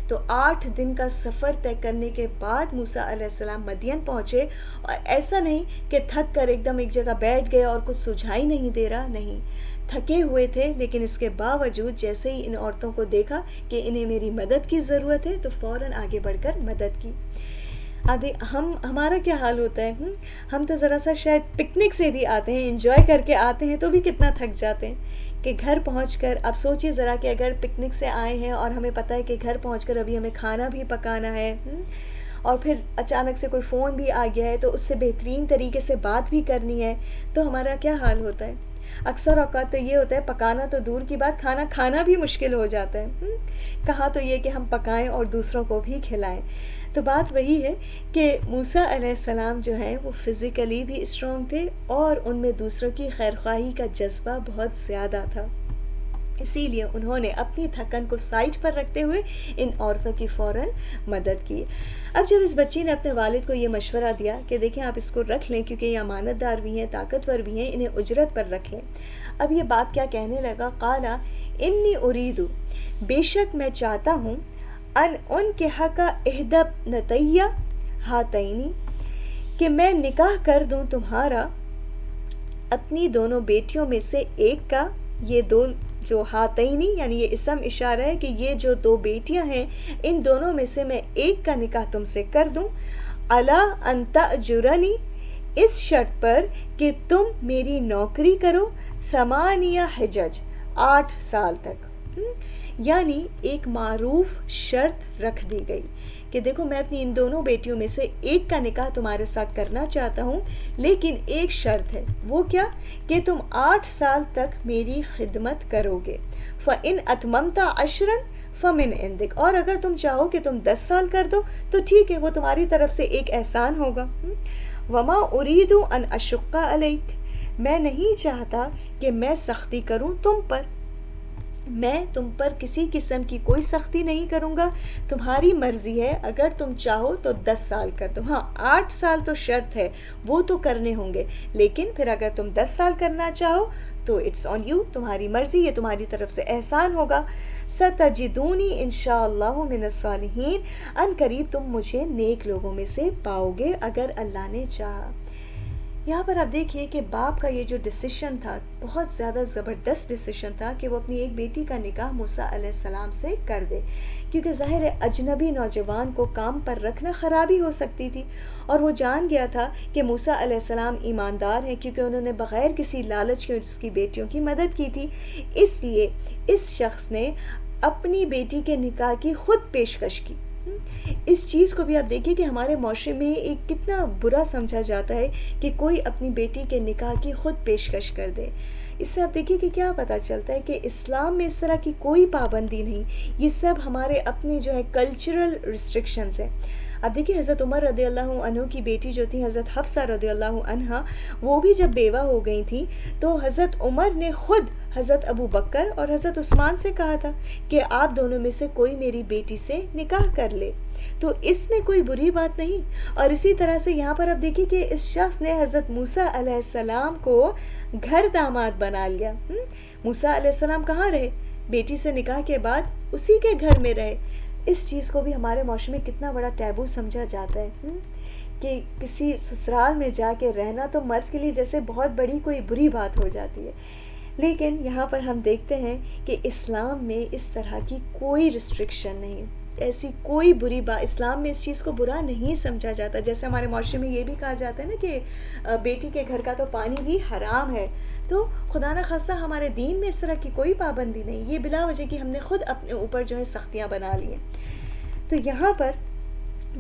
تو 8 دن کا سفر طے کرنے کے بعد موسیٰ علیہ السلام مدین پہنچے، اور ایسا نہیں کہ تھک کر ایک دم ایک جگہ بیٹھ گئے اور کچھ سجھائی نہیں دے رہا، نہیں، تھکے ہوئے تھے لیکن اس کے باوجود جیسے ہی ان عورتوں کو دیکھا کہ انہیں میری مدد کی ضرورت ہے تو فوراً آگے بڑھ کر مدد کی. ابھی ہمارا کیا حال ہوتا ہے، ہم تو ذرا سا شاید پکنک سے بھی آتے ہیں، انجوائے کر کے آتے ہیں تو بھی کتنا تھک جاتے ہیں کہ گھر پہنچ کر. اب سوچئے ذرا کہ اگر پکنک سے آئے ہیں اور ہمیں پتہ ہے کہ گھر پہنچ کر ابھی ہمیں کھانا بھی پکانا ہے، اور پھر اچانک سے کوئی فون بھی آ گیا ہے تو اس سے بہترین طریقے سے بات بھی کرنی ہے، تو ہمارا کیا حال ہوتا ہے. اکثر اوقات تو یہ ہوتا ہے پکانا تو دور کی بات، کھانا بھی مشکل ہو جاتا ہے. کہا تو یہ کہ ہم پکائیں اور دوسروں کو بھی کھلائیں. تو بات وہی ہے کہ موسیٰ علیہ السلام جو ہیں وہ فزیکلی بھی اسٹرانگ تھے اور ان میں دوسروں کی خیرخواہی کا جذبہ بہت زیادہ تھا. اسی لیے انہوں نے اپنی تھکن کو سائڈ پر رکھتے ہوئے ان عورتوں کی فوراً مدد کی. اب جب اس بچی نے اپنے والد کو یہ مشورہ دیا کہ دیکھیں آپ اس کو رکھ لیں کیونکہ یہ امانت دار بھی ہیں، طاقتور بھی ہیں، انہیں اجرت پر رکھ لیں. اب یہ باپ کیا کہنے لگا، قالا انی اریدو، بے شک میں چاہتا ہوں، ان کے حق احدب نتیہ ہاتینی، کہ میں نکاح کر دوں تمہارا اپنی دونوں بیٹیوں میں سے ایک کا. یہ 2 جو ہاتینی یعنی یہ اسم اشارہ ہے کہ یہ جو 2 بیٹیاں ہیں ان دونوں میں سے میں ایک کا نکاح تم سے کر دوں. الا ان تأجرنی، اس شرط پر کہ تم میری نوکری کرو 8 حجج 8 سال تک. یعنی ایک معروف شرط رکھ دی گئی کہ دیکھو میں اپنی ان دونوں بیٹیوں میں سے ایک کا نکاح تمہارے ساتھ کرنا چاہتا ہوں، لیکن ایک شرط ہے. وہ کیا؟ کہ تم 8 سال تک میری خدمت کرو گے. فَإِنْ أَتْمَمْتَ عَشْرًا فَمِنْ عِنْدِكَ. اور اگر تم چاہو کہ تم 10 سال کر دو تو ٹھیک ہے، وہ تمہاری طرف سے ایک احسان ہوگا. وَمَا أُرِيدُ أَنْ أَشُقَّ عَلَيْكَ. میں نہیں چاہتا کہ میں سختی کروں تم پر. میں تم پر کسی قسم کی کوئی سختی نہیں کروں گا، تمہاری مرضی ہے. اگر تم چاہو تو 10 سال کر دو. ہاں 8 سال تو شرط ہے، وہ تو کرنے ہوں گے، لیکن پھر اگر تم 10 سال کرنا چاہو تو اٹس آن یو، تمہاری مرضی، یہ تمہاری طرف سے احسان ہوگا. ستجدونی انشاءاللہ من الصالحین. ان قریب تم مجھے نیک لوگوں میں سے پاؤ گے اگر اللہ نے چاہا. یہاں پر آپ دیکھیے کہ باپ کا یہ جو ڈیسیشن تھا بہت زیادہ زبردست ڈیسیشن تھا کہ وہ اپنی ایک بیٹی کا نکاح موسیٰ علیہ السلام سے کر دے، کیونکہ ظاہر ہے اجنبی نوجوان کو کام پر رکھنا خرابی ہو سکتی تھی، اور وہ جان گیا تھا کہ موسیٰ علیہ السلام ایماندار ہیں کیونکہ انہوں نے بغیر کسی لالچ کے اس کی بیٹیوں کی مدد کی تھی. اس لیے اس شخص نے اپنی بیٹی کے نکاح کی خود پیشکش کی. اس چیز کو بھی آپ دیکھیں کہ ہمارے معاشرے میں ایک کتنا برا سمجھا جاتا ہے کہ کوئی اپنی بیٹی کے نکاح کی خود پیشکش کر دے. اس سے آپ دیکھیے کہ کیا پتہ چلتا ہے کہ اسلام میں اس طرح کی کوئی پابندی نہیں، یہ سب ہمارے اپنے جو ہے کلچرل ریسٹرکشنز ہیں. اب دیکھیے حضرت عمر رضی اللہ عنہ کی بیٹی جو تھی حضرت حفصہ رضی اللہ عنہا، وہ بھی جب بیوہ ہو گئی تھی تو حضرت عمر نے خود حضرت ابو بکر اور حضرت عثمان سے کہا تھا کہ آپ دونوں میں سے کوئی میری بیٹی سے نکاح کر لے. تو اس میں کوئی بری بات نہیں. اور اسی طرح سے یہاں پر آپ دیکھیے کہ اس شخص نے حضرت موسیٰ علیہ السلام کو گھر داماد بنا لیا. موسیٰ علیہ السلام کہاں رہے؟ بیٹی سے نکاح کے بعد اسی کے گھر میں رہے. اس چیز کو بھی ہمارے معاشرے میں کتنا بڑا ٹیبو سمجھا جاتا ہے کہ کسی سسرال میں جا کے رہنا تو مرد کے لیے جیسے بہت بڑی کوئی بری بات ہو جاتی ہے. لیکن یہاں پر ہم دیکھتے ہیں کہ اسلام میں اس طرح کی کوئی ریسٹرکشن نہیں، ایسی کوئی بری بات اسلام میں اس چیز کو برا نہیں سمجھا جاتا. جیسے ہمارے معاشرے میں یہ بھی کہا جاتا ہے نا کہ بیٹی کے گھر کا تو پانی بھی حرام ہے، تو خدا نہ خواستہ ہمارے دین میں اس طرح کی کوئی پابندی نہیں. یہ بلا وجہ کہ ہم نے خود اپنے اوپر جو ہے سختیاں بنا لی ہیں. تو یہاں پر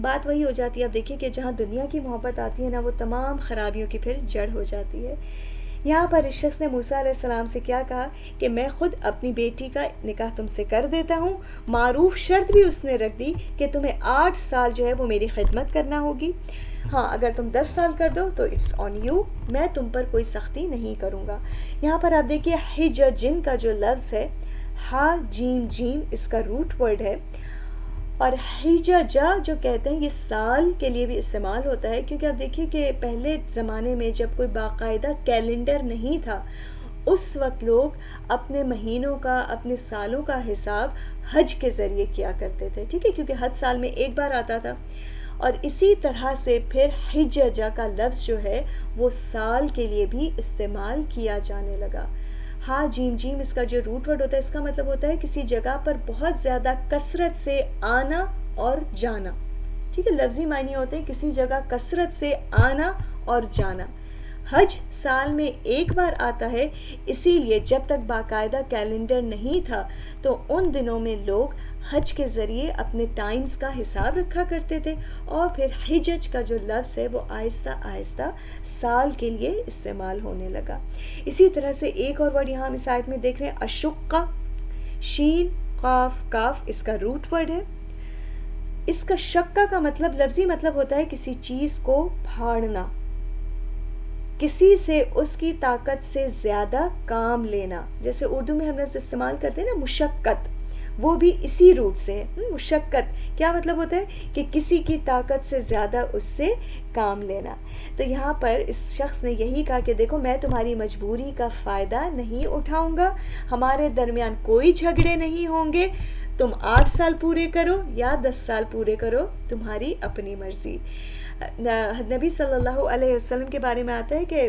بات وہی ہو جاتی ہے. اب دیکھیے کہ جہاں دنیا کی محبت آتی ہے نا، وہ تمام خرابیوں کی پھر جڑ ہو جاتی ہے. یہاں پر اس شخص نے موسیٰ علیہ السلام سے کیا کہا کہ میں خود اپنی بیٹی کا نکاح تم سے کر دیتا ہوں. معروف شرط بھی اس نے رکھ دی کہ تمہیں 8 سال جو ہے وہ میری خدمت کرنا ہوگی. ہاں اگر تم 10 سال کر دو تو اٹس آن یو، میں تم پر کوئی سختی نہیں کروں گا. یہاں پر آپ دیکھیے حججن کا جو لفظ ہے، ہا جیم جیم، اس کا روٹ ورڈ ہے. اور حججہ جو کہتے ہیں یہ سال کے لیے بھی استعمال ہوتا ہے، کیونکہ آپ دیکھیے کہ پہلے زمانے میں جب کوئی باقاعدہ کیلنڈر نہیں تھا، اس وقت لوگ اپنے مہینوں کا، اپنے سالوں کا حساب حج کے ذریعے کیا کرتے تھے. ٹھیک ہے، کیونکہ حج سال میں ایک بار آتا تھا. اور اسی طرح سے پھر حججہ کا لفظ جو ہے وہ سال کے لیے بھی استعمال کیا جانے لگا. ہاں جیم جیم اس کا جو روٹ ورڈ ہوتا ہے، اس کا مطلب ہوتا ہے کسی جگہ پر بہت زیادہ کثرت سے آنا اور جانا. ٹھیک ہے، لفظی معنی ہوتے ہیں کسی جگہ کثرت سے آنا اور جانا. حج سال میں ایک بار آتا ہے، اسی لیے جب تک باقاعدہ کیلنڈر نہیں تھا تو ان دنوں میں لوگ حج کے ذریعے اپنے ٹائمز کا حساب رکھا کرتے تھے، اور پھر حجج کا جو لفظ ہے وہ آہستہ آہستہ سال کے لیے استعمال ہونے لگا. اسی طرح سے ایک اور ورڈ یہاں ہم اس آیت میں دیکھ رہے ہیں، اشقہ، شین قاف کاف، اس کا روٹ ورڈ ہے. اس کا شقہ کا مطلب لفظی مطلب ہوتا ہے کسی چیز کو پھاڑنا، کسی سے اس کی طاقت سے زیادہ کام لینا. جیسے اردو میں ہم لفظ استعمال کرتے ہیں نا مشقت، وہ بھی اسی روٹ سے ہے. مشقت کیا مطلب ہوتا ہے کہ کسی کی طاقت سے زیادہ اس سے کام لینا. تو یہاں پر اس شخص نے یہی کہا کہ دیکھو میں تمہاری مجبوری کا فائدہ نہیں اٹھاؤں گا، ہمارے درمیان کوئی جھگڑے نہیں ہوں گے. تم 8 سال پورے کرو یا 10 سال پورے کرو، تمہاری اپنی مرضی. نبی صلی اللہ علیہ وسلم کے بارے میں آتا ہے کہ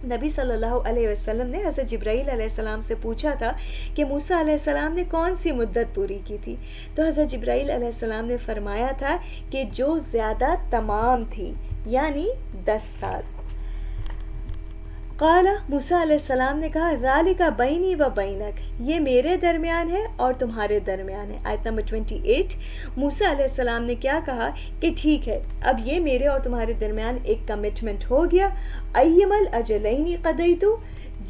نبی صلی اللہ علیہ وسلم نے حضرت جبرائیل علیہ السلام سے پوچھا تھا کہ موسیٰ علیہ السلام نے کون سی مدت پوری کی تھی. تو حضرت جبرائیل علیہ السلام نے فرمایا تھا کہ جو زیادہ تمام تھی، یعنی 10 سال. قال موسیٰ علیہ السلام نے کہا ذالک بینی و بینک، یہ میرے درمیان ہے اور تمہارے درمیان ہے. آیت نمبر 28. موسیٰ علیہ السلام نے کیا کہا کہ ٹھیک ہے، اب یہ میرے اور تمہارے درمیان ایک کمٹمنٹ ہو گیا. ایم الاجلین قضیت،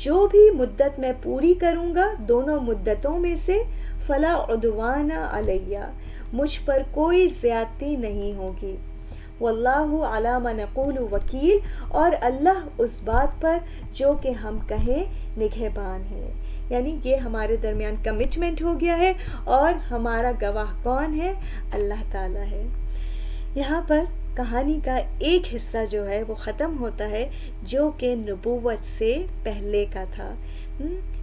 جو بھی مدت میں پوری کروں گا دونوں مدتوں میں سے، فلا عدوان علیہ، مجھ پر کوئی زیادتی نہیں ہوگی. واللہ علی ما نقول وکیل، اور اللہ اس بات پر جو کہ ہم کہیں نگہبان ہے. یعنی یہ ہمارے درمیان کمٹمنٹ ہو گیا ہے اور ہمارا گواہ کون ہے؟ اللہ تعالیٰ ہے. یہاں پر کہانی کا ایک حصہ جو ہے وہ ختم ہوتا ہے جو کہ نبوت سے پہلے کا تھا.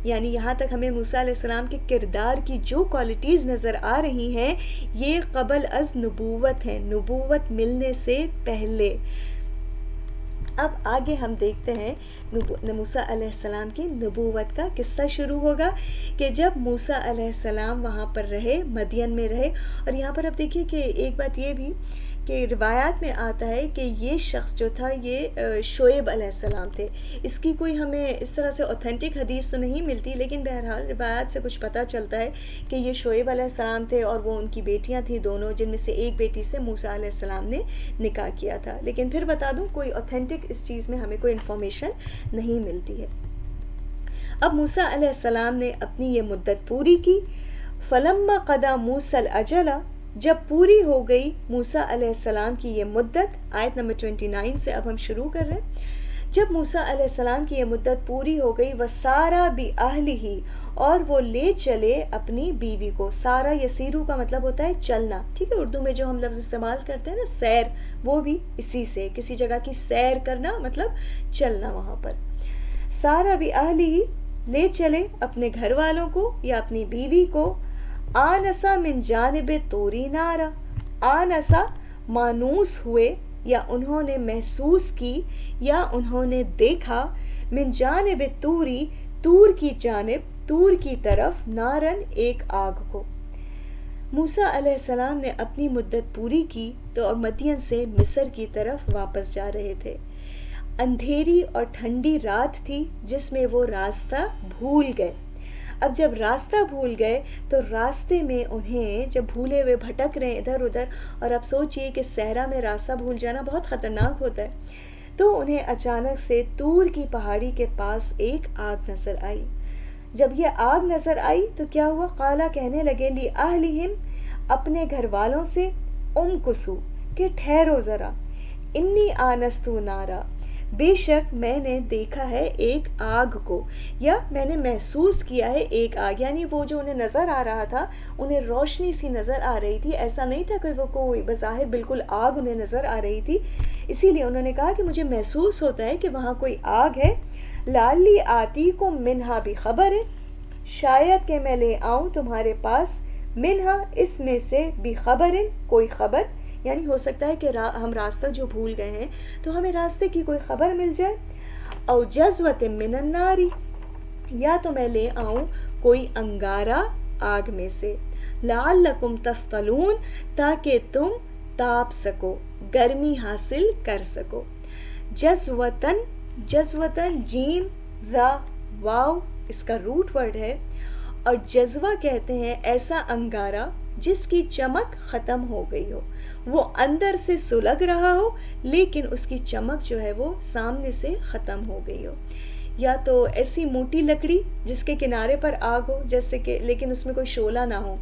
یعنی یہاں تک ہمیں موسیٰ علیہ السلام کے کردار کی جو کوالٹیز نظر آ رہی ہیں یہ قبل از نبوت ہیں، نبوت ملنے سے پہلے. اب آگے ہم دیکھتے ہیں موسیٰ علیہ السلام کی نبوت کا قصہ شروع ہوگا کہ جب موسیٰ علیہ السلام وہاں پر رہے، مدین میں رہے. اور یہاں پر اب دیکھیے کہ ایک بات یہ بھی کہ روایات میں آتا ہے کہ یہ شخص جو تھا یہ شعیب علیہ السلام تھے. اس کی کوئی ہمیں اس طرح سے اوتھینٹک حدیث تو نہیں ملتی، لیکن بہرحال روایات سے کچھ پتہ چلتا ہے کہ یہ شعیب علیہ السلام تھے اور وہ ان کی بیٹیاں تھیں دونوں، جن میں سے ایک بیٹی سے موسیٰ علیہ السلام نے نکاح کیا تھا. لیکن پھر بتا دوں کوئی اوتھینٹک اس چیز میں ہمیں کوئی انفارمیشن نہیں ملتی ہے. اب موسیٰ علیہ السلام نے اپنی یہ مدت پوری کی. فلما قضى موسى الاجل، جب پوری ہو گئی موسیٰ علیہ السلام کی یہ مدت. آیت نمبر 29 سے اب ہم شروع کر رہے ہیں. جب موسیٰ علیہ السلام کی یہ مدت پوری ہو گئی، وسارا بأہلہ، اور وہ لے چلے اپنی بیوی کو. سارا یسیرو کا مطلب ہوتا ہے چلنا، ٹھیک ہے. اردو میں جو ہم لفظ استعمال کرتے ہیں نا سیر، وہ بھی اسی سے، کسی جگہ کی سیر کرنا مطلب چلنا وہاں پر. سارا بأہلہ، لے چلے اپنے گھر والوں کو یا اپنی بیوی کو. آنسا من جانب طوری نارا، آنسا مانوس ہوئے یا انہوں نے محسوس کی یا انہوں نے دیکھا، من جانب طوری، طور کی جانب، طور کی طرف، نارن ایک آگ کو. موسیٰ علیہ السلام نے اپنی مدت پوری کی تو اور مدین سے مصر کی طرف واپس جا رہے تھے. اندھیری اور ٹھنڈی رات تھی جس میں وہ راستہ بھول گئے. اب جب راستہ بھول گئے تو راستے میں انہیں جب بھولے ہوئے بھٹک رہے ہیں ادھر ادھر، اور اب سوچئے کہ صحرا میں راستہ بھول جانا بہت خطرناک ہوتا ہے، تو انہیں اچانک سے طور کی پہاڑی کے پاس ایک آگ نظر آئی. جب یہ آگ نظر آئی تو کیا ہوا؟ قالا، کہنے لگے، لأہلہم، اپنے گھر والوں سے، امکسو، کہ ٹھہرو ذرا، انی آنستو نارا، بے شک میں نے دیکھا ہے ایک آگ کو، یا میں نے محسوس کیا ہے ایک آگ. یعنی وہ جو انہیں نظر آ رہا تھا انہیں روشنی سی نظر آ رہی تھی، ایسا نہیں تھا کہ وہ کوئی بظاہر بالکل آگ انہیں نظر آ رہی تھی. اسی لیے انہوں نے کہا کہ مجھے محسوس ہوتا ہے کہ وہاں کوئی آگ ہے. لالی آتی کو منہا بھی خبر ہے، شاید کہ میں لے آؤں تمہارے پاس، منہا اس میں سے، بھی خبر، کوئی خبر. یعنی ہو سکتا ہے کہ ہم راستہ جو بھول گئے ہیں تو ہمیں راستے کی کوئی خبر مل جائے. او جذوۃ من النار، یا تو میں لے آؤں کوئی انگارہ آگ میں سے. لعلکم تصطلون، تاکہ تم تاپ سکو، گرمی حاصل کر سکو. جذوتن، جذوتن جیم ذا واو اس کا روٹ ورڈ ہے، اور جذوہ کہتے ہیں ایسا انگارہ جس کی چمک ختم ہو گئی ہو، وہ اندر سے سلگ رہا ہو لیکن اس کی چمک جو ہے وہ سامنے سے ختم ہو گئی ہو. یا تو ایسی موٹی لکڑی جس کے کنارے پر آگ ہو، جیسے کہ لیکن اس میں کوئی شعلہ نہ ہو،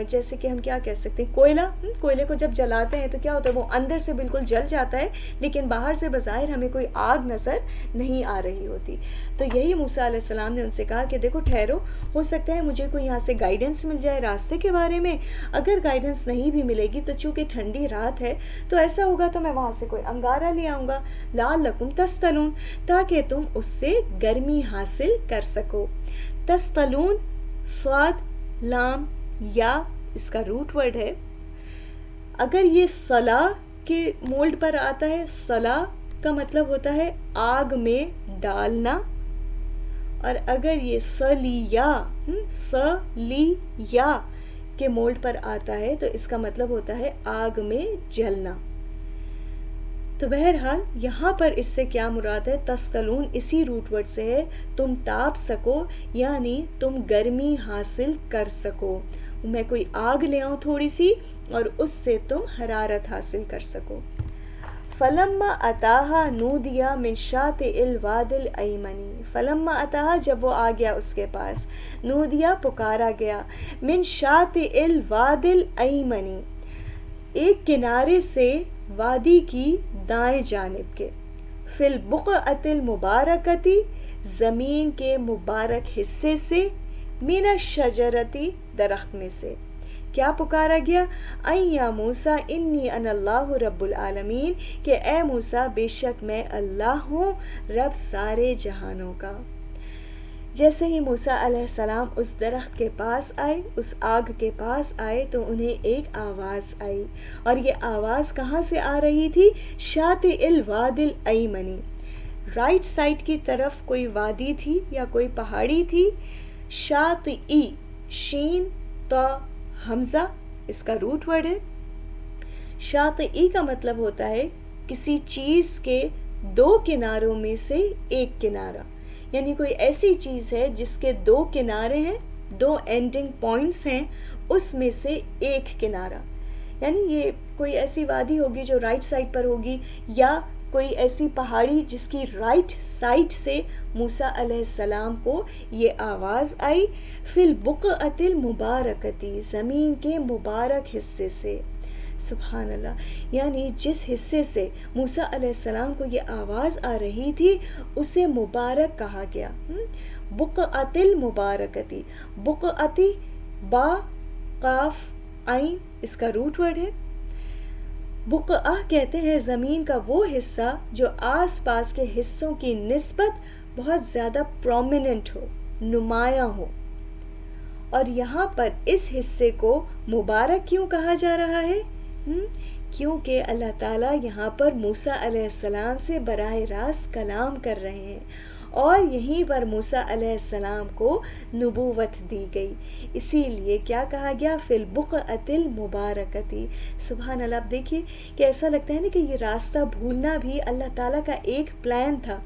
جیسے کہ ہم کیا کہہ سکتے ہیں کوئلہ. کوئلے کو جب جلاتے ہیں تو کیا ہوتا ہے، وہ اندر سے بالکل جل جاتا ہے لیکن باہر سے بظاہر ہمیں کوئی آگ نظر نہیں آ رہی ہوتی. تو یہی موسیٰ علیہ السلام نے ان سے کہا کہ دیکھو ٹھہرو، ہو سکتا ہے مجھے کوئی یہاں سے گائیڈنس مل جائے راستے کے بارے میں. اگر گائیڈنس نہیں بھی ملے گی تو چونکہ ٹھنڈی رات ہے تو ایسا ہوگا تو میں وہاں سے کوئی انگارہ لے آؤں گا. لعلکم تستلون، تاکہ تم اس سے گرمی حاصل کر سکو. تستلون، صاد لام یا اس کا روٹ ورڈ ہے. اگر یہ صلاح کے مولڈ پر آتا ہے، صلاح کا مطلب ہوتا ہے آگ میں ڈالنا، اور اگر یہ سلیہ کے مولڈ پر آتا ہے تو اس کا مطلب ہوتا ہے آگ میں جلنا. تو بہرحال یہاں پر اس سے کیا مراد ہے؟ تستلون اسی روٹ ورڈ سے ہے، تم تاپ سکو، یعنی تم گرمی حاصل کر سکو. میں کوئی آگ لے آؤں تھوڑی سی اور اس سے تم حرارت حاصل کر سکو. فلما اتاہا نودیا من شاطئ الواد الایمنی، فلما اتاہا جب وہ آ گیا اس کے پاس، نودیا پکارا گیا، من شاطئ الواد الایمنی ایک کنارے سے وادی کی دائیں جانب کے، فی البقعۃ المبارکتی زمین کے مبارک حصے سے، من الشجرتی درخت میں سے. کیا پکارا گیا؟ این یا موسیٰ انی انا اللہ رب العالمین، کہ اے موسیٰ بے شک میں اللہ ہوں رب سارے جہانوں کا. جیسے ہی موسیٰ علیہ السلام اس درخت کے پاس آئے، اس آگ کے پاس آئے، تو انہیں ایک آواز آئی، اور یہ آواز کہاں سے آ رہی تھی؟ شاطئ الواد الایمنی، رائٹ سائڈ کی طرف کوئی وادی تھی یا کوئی پہاڑی تھی. شاطئ، شین تا حمزہ اس کا روٹ ورڈ ہے. شاطئ کا مطلب ہوتا ہے کسی چیز کے دو کناروں میں سے ایک کنارہ، یعنی کوئی ایسی چیز ہے جس کے دو کنارے ہیں، دو اینڈنگ پوائنٹس ہیں، اس میں سے ایک کنارہ. یعنی یہ کوئی ایسی وادی ہوگی جو رائٹ سائڈ پر ہوگی، یا کوئی ایسی پہاڑی جس کی رائٹ سائڈ سے موسیٰ علیہ السلام کو یہ آواز آئی، فی البقعۃ المبارکتی زمین کے مبارک حصے سے. سبحان اللہ، یعنی جس حصے سے موسیٰ علیہ السلام کو یہ آواز آ رہی تھی اسے مبارک کہا گیا. بقعۃ المبارکتی، بقعتی با قاف عین اس کا روٹ ورڈ ہے. بقعہ کہتے ہیں زمین کا وہ حصہ جو آس پاس کے حصوں کی نسبت بہت زیادہ پرومیننٹ ہو، نمایاں ہو. اور یہاں پر اس حصے کو مبارک کیوں کہا جا رہا ہے؟ کیونکہ اللہ تعالیٰ یہاں پر موسیٰ علیہ السلام سے براہ راست کلام کر رہے ہیں، اور یہیں پر موسیٰ علیہ السلام کو نبوت دی گئی. اسی لیے کیا کہا گیا؟ فی البقعۃ المبارکتی. سبحان اللہ. اب دیکھیے کہ ایسا لگتا ہے نا کہ یہ راستہ بھولنا بھی اللہ تعالیٰ کا ایک پلان تھا،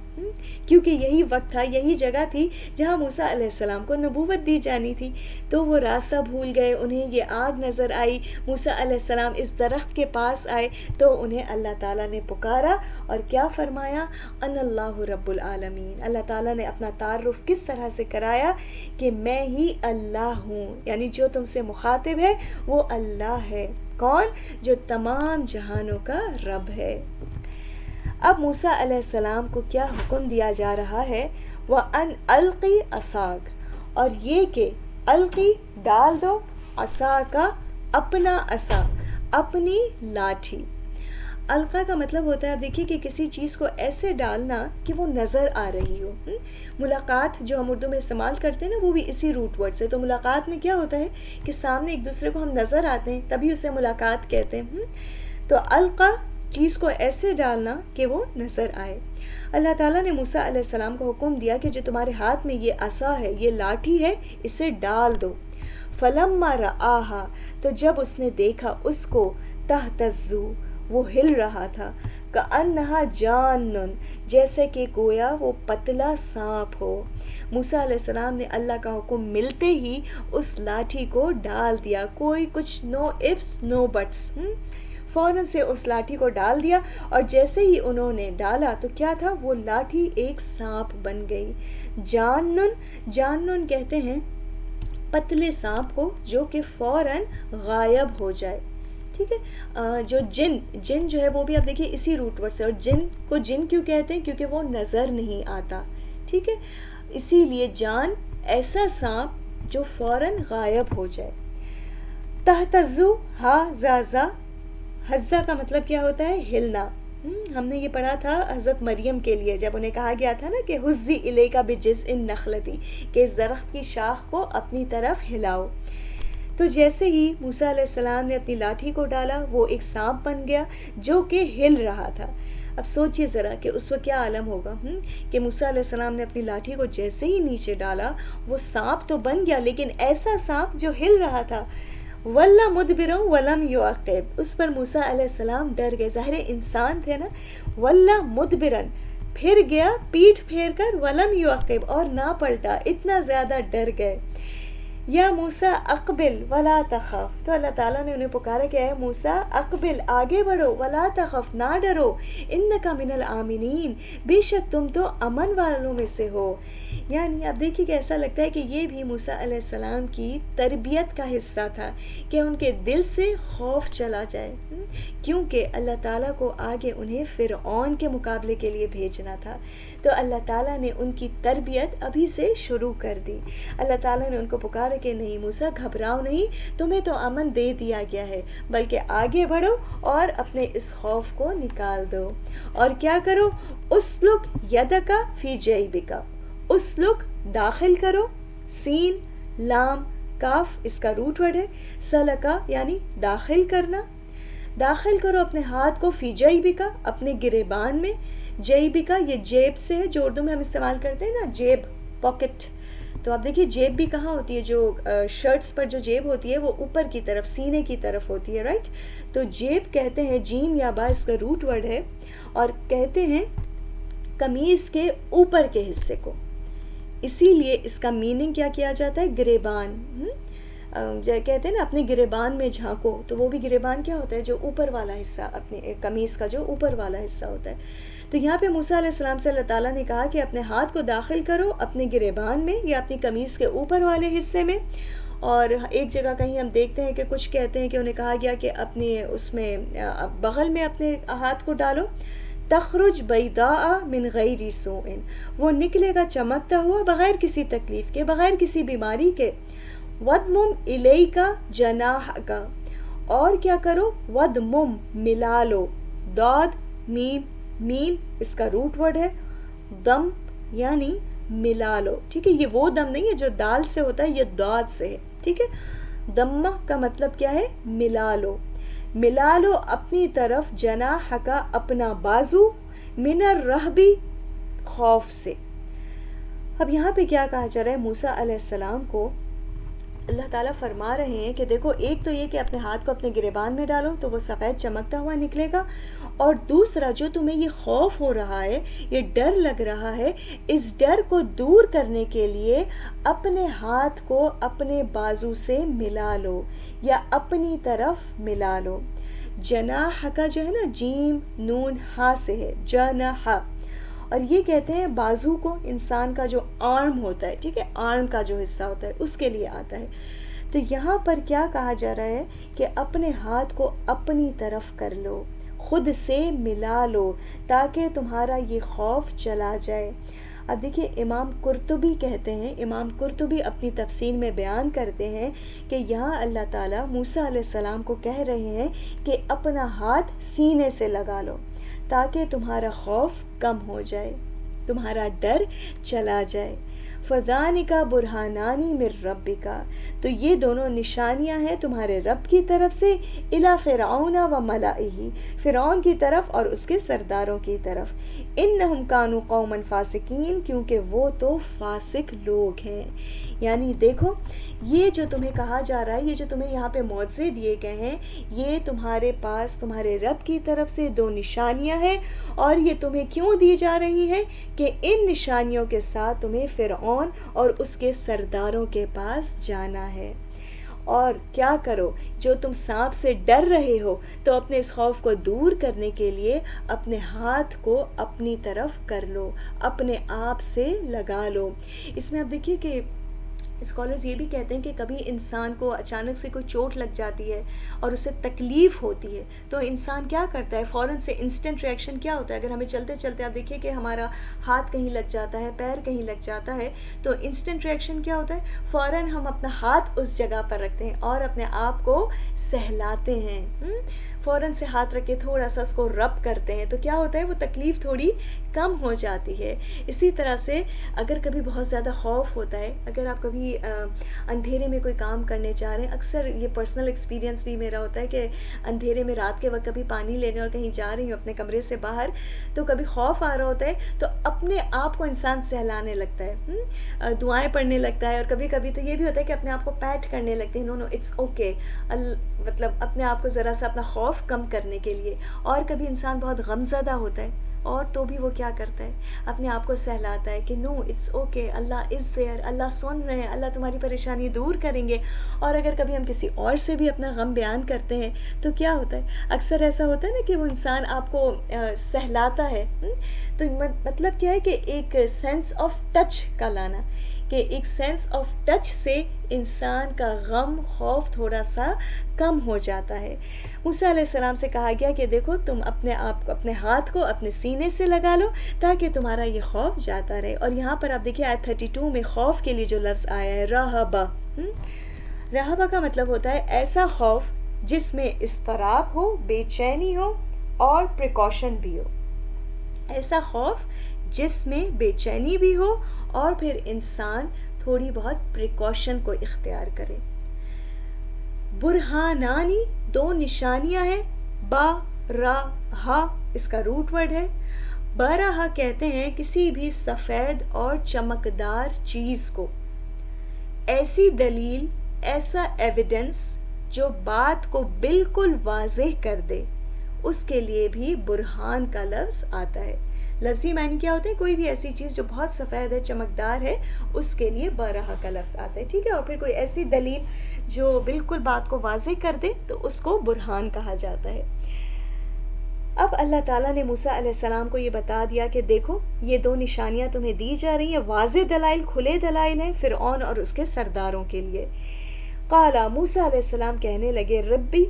کیونکہ یہی وقت تھا، یہی جگہ تھی جہاں موسیٰ علیہ السلام کو نبوت دی جانی تھی. تو وہ راستہ بھول گئے، انہیں یہ آگ نظر آئی، موسیٰ علیہ السلام اس درخت کے پاس آئے تو انہیں اللہ تعالیٰ نے پکارا اور کیا فرمایا؟ ان اللہ رب العالمین. اللہ تعالیٰ نے اپنا تعارف کس طرح سے کرایا کہ میں ہی اللہ ہوں، یعنی جو تم سے مخاطب ہے وہ اللہ ہے. کون؟ جو تمام جہانوں کا رب ہے. اب موسیٰ علیہ السلام کو کیا حکم دیا جا رہا ہے؟ وَأَنْ أَلْقِ عَصَاكَ، اور یہ کہ القی ڈال دو، عصا کا اپنا عصا، اپنی لاٹھی. القا کا مطلب ہوتا ہے، اب دیکھیے کہ کسی چیز کو ایسے ڈالنا کہ وہ نظر آ رہی ہو. ملاقات جو ہم اردو میں استعمال کرتے ہیں نا، وہ بھی اسی روٹ ورڈ سے. تو ملاقات میں کیا ہوتا ہے کہ سامنے ایک دوسرے کو ہم نظر آتے ہیں، تبھی اسے ملاقات کہتے ہیں. تو القا چیز کو ایسے ڈالنا کہ وہ نظر آئے. اللہ تعالیٰ نے موسیٰ علیہ السلام کو حکم دیا کہ جو تمہارے ہاتھ میں یہ عصا ہے، یہ لاٹھی ہے، اسے ڈال دو. فلما رآہا، تو جب اس نے دیکھا اس کو، تہتز، وہ ہل رہا تھا، کأنہا جان، جیسے کہ گویا وہ پتلا سانپ ہو. موسیٰ علیہ السلام نے اللہ کا حکم ملتے ہی اس لاٹھی کو ڈال دیا، کوئی کچھ نو ifs نو بٹس، فوراً سے اس لاٹھی کو ڈال دیا. اور جیسے ہی انہوں نے ڈالا تو کیا تھا؟ وہ لاٹھی ایک سانپ بن گئی. جانن کہتے ہیں پتلے سانپ کو جو کہ فوراً غائب ہو جائے. ٹھیک ہے. جو جن جو ہے وہ بھی آپ دیکھیے اسی روٹ ورڈ سے. اور جن کو جن کیوں کہتے ہیں؟ کیونکہ وہ نظر نہیں آتا. ٹھیک ہے، اسی لیے جان ایسا سانپ جو فوراً غائب ہو جائے. تہتزو، ہا زازا، حزہ کا مطلب کیا ہوتا ہے؟ ہلنا. ہم نے یہ پڑھا تھا حضرت مریم کے لیے جب انہیں کہا گیا تھا نا کہ حزی الیک بجذع النخلۃ، کہ اس درخت کی شاخ کو اپنی طرف ہلاؤ. تو جیسے ہی موسیٰ علیہ السلام نے اپنی لاٹھی کو ڈالا وہ ایک سانپ بن گیا جو کہ ہل رہا تھا. اب سوچئے ذرا کہ اس وقت کیا عالم ہوگا کہ موسیٰ علیہ السلام نے اپنی لاٹھی کو جیسے ہی نیچے ڈالا وہ سانپ تو بن گیا لیکن ایسا سانپ جو ہل رہا تھا. وَلَّا مُدْبِرًا وَلَمْ يُعَقِّبْ، اس پر موسیٰ علیہ السلام ڈر گئے. ظاہر انسان تھے نا، وَلَّا مُدْبِرًا پھر گیا پیٹھ پھیر کر، وَلَمْ يُعَقِّبْ اور نہ پلٹا، اتنا زیادہ ڈر گئے. یا موسیٰ اقبل ولا تخف، تو اللہ تعالیٰ نے انہیں پکارا کہ اے موسیٰ اقبل آگے بڑھو، ولا تخف نہ ڈرو، انک من الآمنین بے شک تم تو امن والوں میں سے ہو. یعنی اب دیکھیے کہ ایسا لگتا ہے کہ یہ بھی موسیٰ علیہ السلام کی تربیت کا حصہ تھا کہ ان کے دل سے خوف چلا جائے، کیونکہ اللہ تعالیٰ کو آگے انہیں فرعون کے مقابلے کے لیے بھیجنا تھا. تو اللہ تعالیٰ نے ان کی تربیت ابھی سے شروع کر دی. اللہ تعالیٰ نے ان کو پکارا کہ نہیں موسیٰ گھبراؤ نہیں، تمہیں تو امن دے دیا گیا ہے، بلکہ آگے بڑھو اور اپنے اس خوف کو نکال دو. اور کیا کرو، اسلک یدک فی جیبک، اسلک داخل کرو، سین لام کاف اس کا روٹ ورڈ ہے، سلکا یعنی داخل کرنا، داخل کرو اپنے ہاتھ کو، فی جیبک اپنے گریبان میں. جیبکا یہ جیب سے ہے، جو اردو میں ہم استعمال کرتے ہیں نا جیب، پاکٹ. تو آپ دیکھیے جیب بھی کہاں ہوتی ہے، جو شرٹس پر جو جیب ہوتی ہے وہ اوپر کی طرف سینے کی طرف ہوتی ہے، رائٹ. تو جیب کہتے ہیں، جیم یا با اس کا روٹ ورڈ ہے، اور کہتے ہیں قمیص کے اوپر کے حصے کو. اسی لیے اس کا میننگ کیا کیا جاتا ہے، گریبان. کہتے ہیں نا اپنے گریبان میں جھانکو، تو وہ بھی گریبان کیا ہوتا ہے، جو اوپر والا حصہ، اپنے قمیص کا جو اوپر والا حصہ ہوتا ہے. تو یہاں پہ موسیٰ علیہ السلام سے اللہ تعالیٰ نے کہا کہ اپنے ہاتھ کو داخل کرو اپنے گریبان میں یا اپنی قمیص کے اوپر والے حصے میں. اور ایک جگہ کہیں ہم دیکھتے ہیں کہ کچھ کہتے ہیں کہ انہیں کہا گیا کہ اپنے اس میں بغل میں اپنے ہاتھ کو ڈالو. تخرج بیضاء من غیر سوء، وہ نکلے گا چمکتا ہوا بغیر کسی تکلیف کے، بغیر کسی بیماری کے. وَضْمُمْ إِلَيْكَ جَنَاحَكَ، اور کیا کرو، وَضْمُمْ ملا لو، داد میم، میم اس کا روٹ ورڈ ہے، دم یعنی ملا لو. ٹھیک ہے، یہ وہ دم نہیں ہے جو دال سے ہوتا ہے، یہ داد سے ہے. ٹھیک ہے، دمہ کا مطلب کیا ہے، ملا لو. ملا لو اپنی طرف، جناح کا اپنا بازو، من الرہب خوف سے. اب یہاں پہ کیا کہا جا رہا ہے، موسیٰ علیہ السلام کو اللہ تعالیٰ فرما رہے ہیں کہ دیکھو، ایک تو یہ کہ اپنے ہاتھ کو اپنے گریبان میں ڈالو تو وہ سفید چمکتا ہوا نکلے گا، اور دوسرا جو تمہیں یہ خوف ہو رہا ہے، یہ ڈر لگ رہا ہے، اس ڈر کو دور کرنے کے لیے اپنے ہاتھ کو اپنے بازو سے ملا لو یا اپنی طرف ملا لو. جناح کا جو ہے نا، جیم نون ہا سے ہے، جناح. اور یہ کہتے ہیں بازو کو انسان کا جو آرم ہوتا ہے، ٹھیک ہے، آرم کا جو حصہ ہوتا ہے اس کے لیے آتا ہے. تو یہاں پر کیا کہا جا رہا ہے کہ اپنے ہاتھ کو اپنی طرف کر لو، خود سے ملا لو تاکہ تمہارا یہ خوف چلا جائے. اب دیکھیے امام قرطبی کہتے ہیں، امام قرطبی اپنی تفسیر میں بیان کرتے ہیں کہ یہاں اللہ تعالیٰ موسیٰ علیہ السلام کو کہہ رہے ہیں کہ اپنا ہاتھ سینے سے لگا لو تاکہ تمہارا خوف کم ہو جائے، تمہارا ڈر چلا جائے. فَذَانِكَ بُرْهَانَانِ مِن رَبِّكَ، تو یہ دونوں نشانیاں ہیں تمہارے رب کی طرف سے، اِلَى فِرْعَوْنَ وَمَلَئِهِ، فرعون کی طرف اور اس کے سرداروں کی طرف. اِنَّهُمْ كَانُوا قَوْمًا فَاسِقِينَ، کیونکہ وہ تو فاسق لوگ ہیں. یعنی دیکھو یہ جو تمہیں کہا جا رہا ہے، یہ جو تمہیں یہاں پہ معجزے دیے گئے ہیں، یہ تمہارے پاس تمہارے رب کی طرف سے دو نشانیاں ہیں. اور یہ تمہیں کیوں دی جا رہی ہیں کہ ان نشانیوں کے ساتھ تمہیں فرعون اور اس کے سرداروں کے پاس جانا ہے. اور کیا کرو، جو تم سانپ سے ڈر رہے ہو تو اپنے اس خوف کو دور کرنے کے لیے اپنے ہاتھ کو اپنی طرف کر لو، اپنے آپ سے لگا لو. اس میں آپ دیکھیے کہ اسکالرز یہ بھی کہتے ہیں کہ کبھی انسان کو اچانک سے کوئی چوٹ لگ جاتی ہے اور اسے تکلیف ہوتی ہے تو انسان کیا کرتا ہے، فوراً سے انسٹنٹ ریئیکشن کیا ہوتا ہے. اگر ہمیں چلتے چلتے آپ دیکھیے کہ ہمارا ہاتھ کہیں لگ جاتا ہے، پیر کہیں لگ جاتا ہے، تو انسٹنٹ ریئیکشن کیا ہوتا ہے، فوراً ہم اپنا ہاتھ اس جگہ پر رکھتے ہیں اور اپنے آپ کو سہلاتے ہیں، فوراً سے ہاتھ رکھ کے تھوڑا سا اس کو رب کرتے ہیں، تو کیا ہوتا ہے، وہ تکلیف تھوڑی کم ہو جاتی ہے. اسی طرح سے اگر کبھی بہت زیادہ خوف ہوتا ہے، اگر آپ کبھی اندھیرے میں کوئی کام کرنے چاہ رہے ہیں، اکثر یہ پرسنل ایکسپیرینس بھی میرا ہوتا ہے کہ اندھیرے میں رات کے وقت کبھی پانی لینے اور کہیں جا رہی ہوں اپنے کمرے سے باہر، تو کبھی خوف آ رہا ہوتا ہے تو اپنے آپ کو انسان سہلانے لگتا ہے، دعائیں پڑھنے لگتا ہے، اور کبھی کبھی تو یہ بھی ہوتا ہے کہ اپنے آپ کو پیٹ کرنے لگتے ہیں، نو نو اٹس اوکے، مطلب اپنے آپ کو ذرا سا اپنا خوف خوف کم کرنے کے لیے. اور کبھی انسان بہت غمزدہ ہوتا ہے اور تو بھی وہ کیا کرتا ہے, اپنے آپ کو سہلاتا ہے کہ no it's okay, Allah is there, Allah سن رہے ہیں, اللہ تمہاری پریشانی دور کریں گے. اور اگر کبھی ہم کسی اور سے بھی اپنا غم بیان کرتے ہیں تو کیا ہوتا ہے, اکثر ایسا ہوتا ہے نا کہ وہ انسان آپ کو سہلاتا ہے. تو مطلب کیا ہے کہ ایک سینس آف ٹچ کا لانا, کہ ایک سینس آف ٹچ سے انسان کا غم خوف تھوڑا سا کم ہو جاتا ہے. موسیٰ علیہ السلام سے کہا گیا کہ دیکھو تم اپنے آپ کو, اپنے ہاتھ کو اپنے سینے سے لگا لو تاکہ تمہارا یہ خوف جاتا رہے. اور یہاں پر آپ دیکھیے آیت 32 میں خوف کے لیے جو لفظ آیا ہے رہبہ, رہبہ کا مطلب ہوتا ہے ایسا خوف جس میں اضطراب ہو, بے چینی ہو اور پریکاشن بھی ہو. ایسا خوف جس میں بے چینی بھی ہو اور پھر انسان تھوڑی بہت پریکاشن کو اختیار کرے. برہانانی, دو نشانیاں ہیں. با راہا اس کا روٹ ورڈ ہے. براہا کہتے ہیں کسی بھی سفید اور چمکدار چیز کو, ایسی دلیل, ایسا ایویڈنس جو بات کو بالکل واضح کر دے, اس کے لیے بھی برہان کا لفظ آتا ہے. لفظی معنی کیا ہوتا ہے, کوئی بھی ایسی چیز جو بہت سفید ہے, چمکدار ہے, اس کے لیے برہا کا لفظ آتا ہے. ٹھیک ہے, اور پھر کوئی ایسی دلیل جو بالکل بات کو واضح کر دے تو اس کو برہان کہا جاتا ہے. اب اللہ تعالیٰ نے موسیٰ علیہ السلام کو یہ بتا دیا کہ دیکھو یہ دو نشانیاں تمہیں دی جا رہی ہیں, واضح دلائل, کھلے دلائل ہیں فرعون اور اس کے سرداروں کے لیے. قالا, موسیٰ علیہ السلام کہنے لگے, ربی,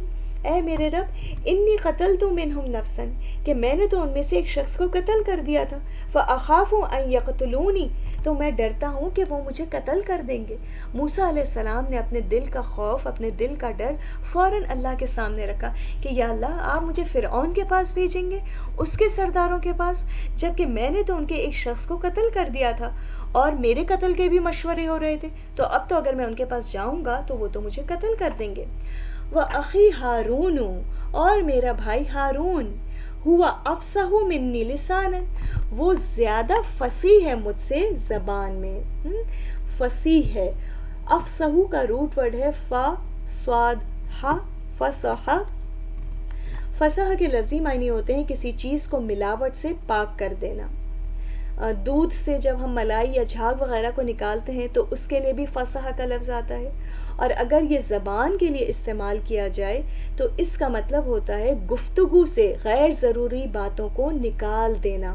اے میرے رب, انی قتلت منہم نفسا, کہ میں نے تو ان میں سے ایک شخص کو قتل کر دیا تھا. فاخاف ان یقتلونی, تو میں ڈرتا ہوں کہ وہ مجھے قتل کر دیں گے. موسیٰ علیہ السلام نے اپنے دل کا خوف, اپنے دل کا ڈر فوراً اللہ کے سامنے رکھا کہ یا اللہ آپ مجھے فرعون کے پاس بھیجیں گے, اس کے سرداروں کے پاس, جبکہ میں نے تو ان کے ایک شخص کو قتل کر دیا تھا اور میرے قتل کے بھی مشورے ہو رہے تھے. تو اب تو اگر میں ان کے پاس جاؤں گا تو وہ تو مجھے قتل کر دیں گے. وَأَخِي ہارون, اور میرا بھائی ہارون, ہوا افصح منی لسانا, وہ زیادہ فصیح ہے مجھ سے زبان میں. فصیح ہے, افصح کا روٹ ورڈ ہے فا صاد ہا, فصح. فصح کے لفظی معنی ہوتے ہیں کسی چیز کو ملاوٹ سے پاک کر دینا. دودھ سے جب ہم ملائی یا جھاگ وغیرہ کو نکالتے ہیں تو اس کے لیے بھی فصح کا لفظ آتا ہے. اور اگر یہ زبان کے لیے استعمال کیا جائے تو اس کا مطلب ہوتا ہے گفتگو سے غیر ضروری باتوں کو نکال دینا,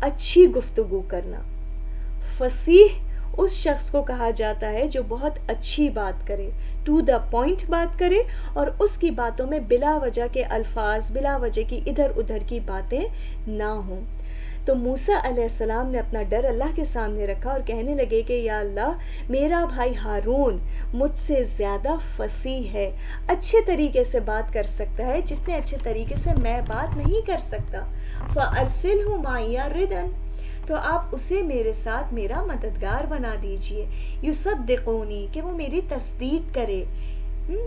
اچھی گفتگو کرنا. فصیح اس شخص کو کہا جاتا ہے جو بہت اچھی بات کرے, ٹو دا پوائنٹ بات کرے, اور اس کی باتوں میں بلا وجہ کے الفاظ, بلا وجہ کی ادھر ادھر کی باتیں نہ ہوں. تو موسیٰ علیہ السلام نے اپنا ڈر اللہ کے سامنے رکھا اور کہنے لگے کہ یا اللہ میرا بھائی ہارون مجھ سے زیادہ فصیح ہے, اچھے طریقے سے بات کر سکتا ہے جتنے اچھے طریقے سے میں بات نہیں کر سکتا. فَأَرْسِلْهُ مَعِيَ رِدًا, تو آپ اسے میرے ساتھ میرا مددگار بنا دیجئے. یُصَدِّقُونِی, کہ وہ میری تصدیق کرے.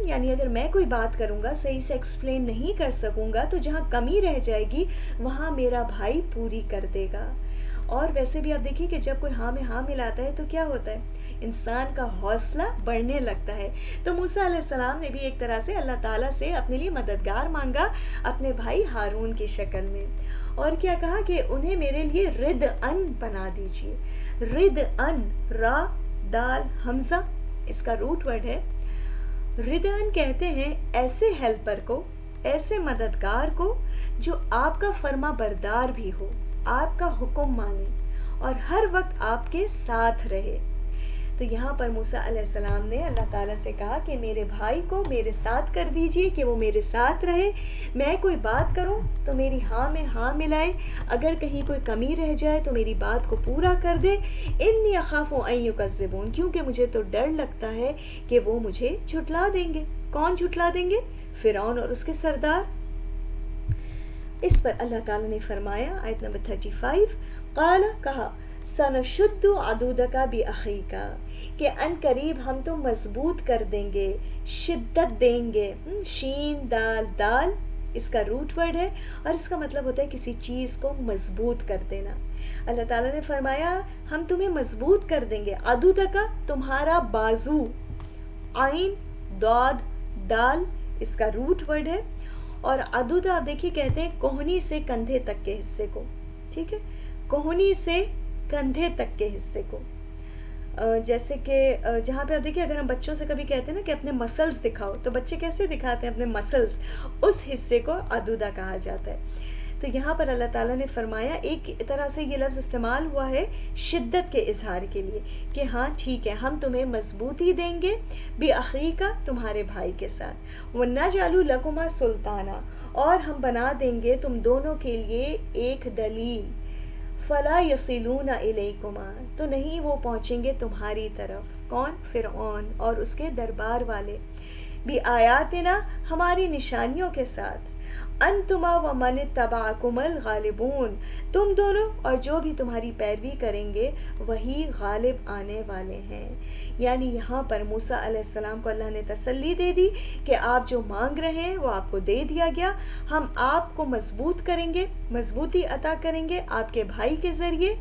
یعنی اگر میں کوئی بات کروں گا, صحیح سے ایکسپلین نہیں کر سکوں گا, تو جہاں کمی رہ جائے گی وہاں میرا بھائی پوری کر دے گا. اور ویسے بھی آپ دیکھیے کہ جب کوئی ہاں میں ہاں ملاتا ہے تو کیا ہوتا ہے, انسان کا حوصلہ بڑھنے لگتا ہے. تو موسیٰ علیہ السلام نے بھی ایک طرح سے اللہ تعالیٰ سے اپنے لیے مددگار مانگا اپنے بھائی ہارون کی شکل میں. اور کیا کہا کہ انہیں میرے لیے ردءً بنا دیجیے. ردءً, را دال حمزہ اس کا روٹ ورڈ ہے. ردءً کہتے ہیں ایسے ہیلپر کو, ایسے مددگار کو جو آپ کا فرما بردار بھی ہو, آپ کا حکم مانے اور ہر وقت آپ کے ساتھ رہے. تو یہاں پر موسیٰ علیہ السلام نے اللہ تعالیٰ سے کہا کہ میرے بھائی کو میرے ساتھ کر دیجئے, کہ وہ میرے ساتھ رہے, میں کوئی بات کروں تو میری ہاں میں ہاں ملائے, اگر کہیں کوئی کمی رہ جائے تو میری بات کو پورا کر دے. انی اخاف ان یکذبون, کیونکہ مجھے تو ڈر لگتا ہے کہ وہ مجھے جھٹلا دیں گے. کون جھٹلا دیں گے؟ فرعون اور اس کے سردار. اس پر اللہ تعالیٰ نے فرمایا آیت نمبر 35, قال, کہا, سنشد عضدک باخیک, کہ ان قریب ہم تو مضبوط کر دیں گے, شدت دیں گے. شین دال دال اس کا روٹ ورڈ ہے اور اس کا مطلب ہوتا ہے کسی چیز کو مضبوط کر دینا. اللہ تعالیٰ نے فرمایا ہم تمہیں مضبوط کر دیں گے. عضدک تمہارا بازو, عین داد دال اس کا روٹ ورڈ ہے, اور عدود آپ دیکھیے کہتے ہیں کوہنی سے کندھے تک کے حصے کو، ٹھیک ہے، کوہنی سے کندھے تک کے حصے کو. جیسے کہ جہاں پہ آپ دیکھیے اگر ہم بچوں سے کبھی کہتے ہیں نا کہ اپنے مسلز دکھاؤ، تو بچے کیسے دکھاتے ہیں اپنے مسلز، اس حصے کو عدودہ کہا جاتا ہے. تو یہاں پر اللہ تعالیٰ نے فرمایا ایک طرح سے یہ لفظ استعمال ہوا ہے شدت کے اظہار کے لیے کہ ہاں ٹھیک ہے ہم تمہیں مضبوطی دیں گے بِأَخِيكَ تمہارے بھائی کے ساتھ، وَنَجْعَلُ لَكُمَا سُلْطَانًا اور ہم بنا دیں گے تم دونوں کے لیے ایک دلیل، فَلَا يَصِلُونَ إِلَيْكُمَا تو نہیں وہ پہنچیں گے تمہاری طرف. کون؟ فرعون اور اس کے دربار والے. بِآیاتنا ہماری نشانیوں کے ساتھ، انتما ومن اتبعکم الغالبون تم دونوں اور جو بھی تمہاری پیروی کریں گے وہی غالب آنے والے ہیں. یعنی یہاں پر موسیٰ علیہ السلام کو اللہ نے تسلی دے دی کہ آپ جو مانگ رہے ہیں وہ آپ کو دے دیا گیا، ہم آپ کو مضبوط کریں گے، مضبوطی عطا کریں گے آپ کے بھائی کے ذریعے،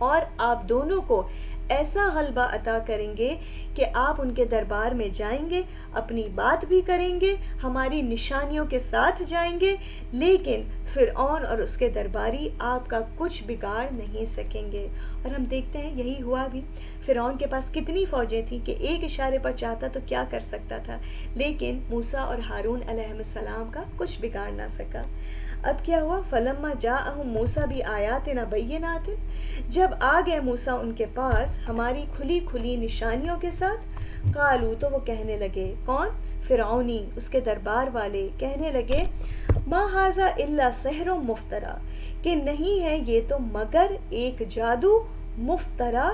اور آپ دونوں کو ایسا غلبہ عطا کریں گے کہ آپ ان کے دربار میں جائیں گے، اپنی بات بھی کریں گے، ہماری نشانیوں کے ساتھ جائیں گے، لیکن فرعون اور اس کے درباری آپ کا کچھ بگاڑ نہیں سکیں گے. اور ہم دیکھتے ہیں یہی ہوا بھی. فرعون کے پاس کتنی فوجیں تھیں کہ ایک اشارے پر چاہتا تو کیا کر سکتا تھا، لیکن موسیٰ اور ہارون علیہ السلام کا کچھ بگاڑ نہ سکا. اب کیا ہوا؟ فَلَمَّا جَاءَهُم مُوسَىٰ بِآيَاتِنَا بَيِّنَاتٍ جب آ گئے موسیٰ ان کے پاس ہماری کھلی کھلی نشانیوں کے ساتھ، قالو تو وہ کہنے لگے، کون؟ فرعونی اس کے دربار والے کہنے لگے، ما ھذا الا سحر مفترا کہ نہیں ہے یہ تو مگر ایک جادو مفترا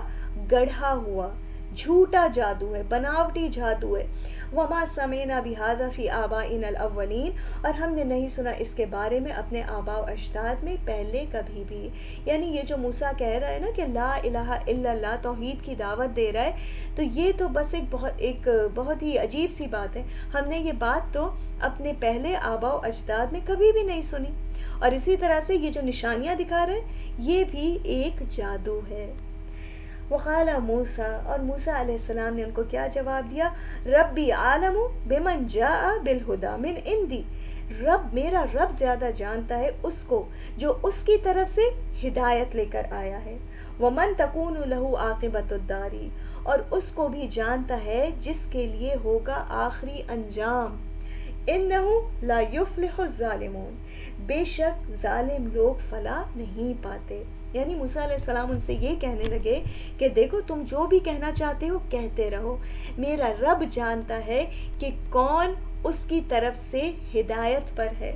گڑھا ہوا، جھوٹا جادو ہے، بناوٹی جادو ہے. وما سمعنا بهذا في آبائنا الاولین اور ہم نے نہیں سنا اس کے بارے میں اپنے آباء و اجداد میں پہلے کبھی بھی. یعنی یہ جو موسیٰ کہہ رہا ہے نا کہ لا الہ الا اللہ توحید کی دعوت دے رہا ہے، تو یہ تو بس ایک بہت ہی عجیب سی بات ہے. ہم نے یہ بات تو اپنے پہلے آباء و اجداد میں کبھی بھی نہیں سنی. اور اسی طرح سے یہ جو نشانیاں دکھا رہے ہیں یہ بھی ایک جادو ہے. وقال موسیٰ اور موسیٰ علیہ السلام نے ان کو کیا جواب دیا؟ ربی عالم بمن جاء بالہدی من عندی میرا رب زیادہ جانتا ہے اس کو جو اس کی طرف سے ہدایت لے کر آیا ہے. ومن تکون لہ عاقبۃ الدار اور اس کو بھی جانتا ہے جس کے لیے ہوگا آخری انجام. انہ لا یفلح الظالمون بے شک ظالم لوگ فلاح نہیں پاتے. یعنی موسیٰ علیہ السلام ان سے یہ کہنے لگے کہ دیکھو تم جو بھی کہنا چاہتے ہو کہتے رہو، میرا رب جانتا ہے کہ کون اس کی طرف سے ہدایت پر ہے،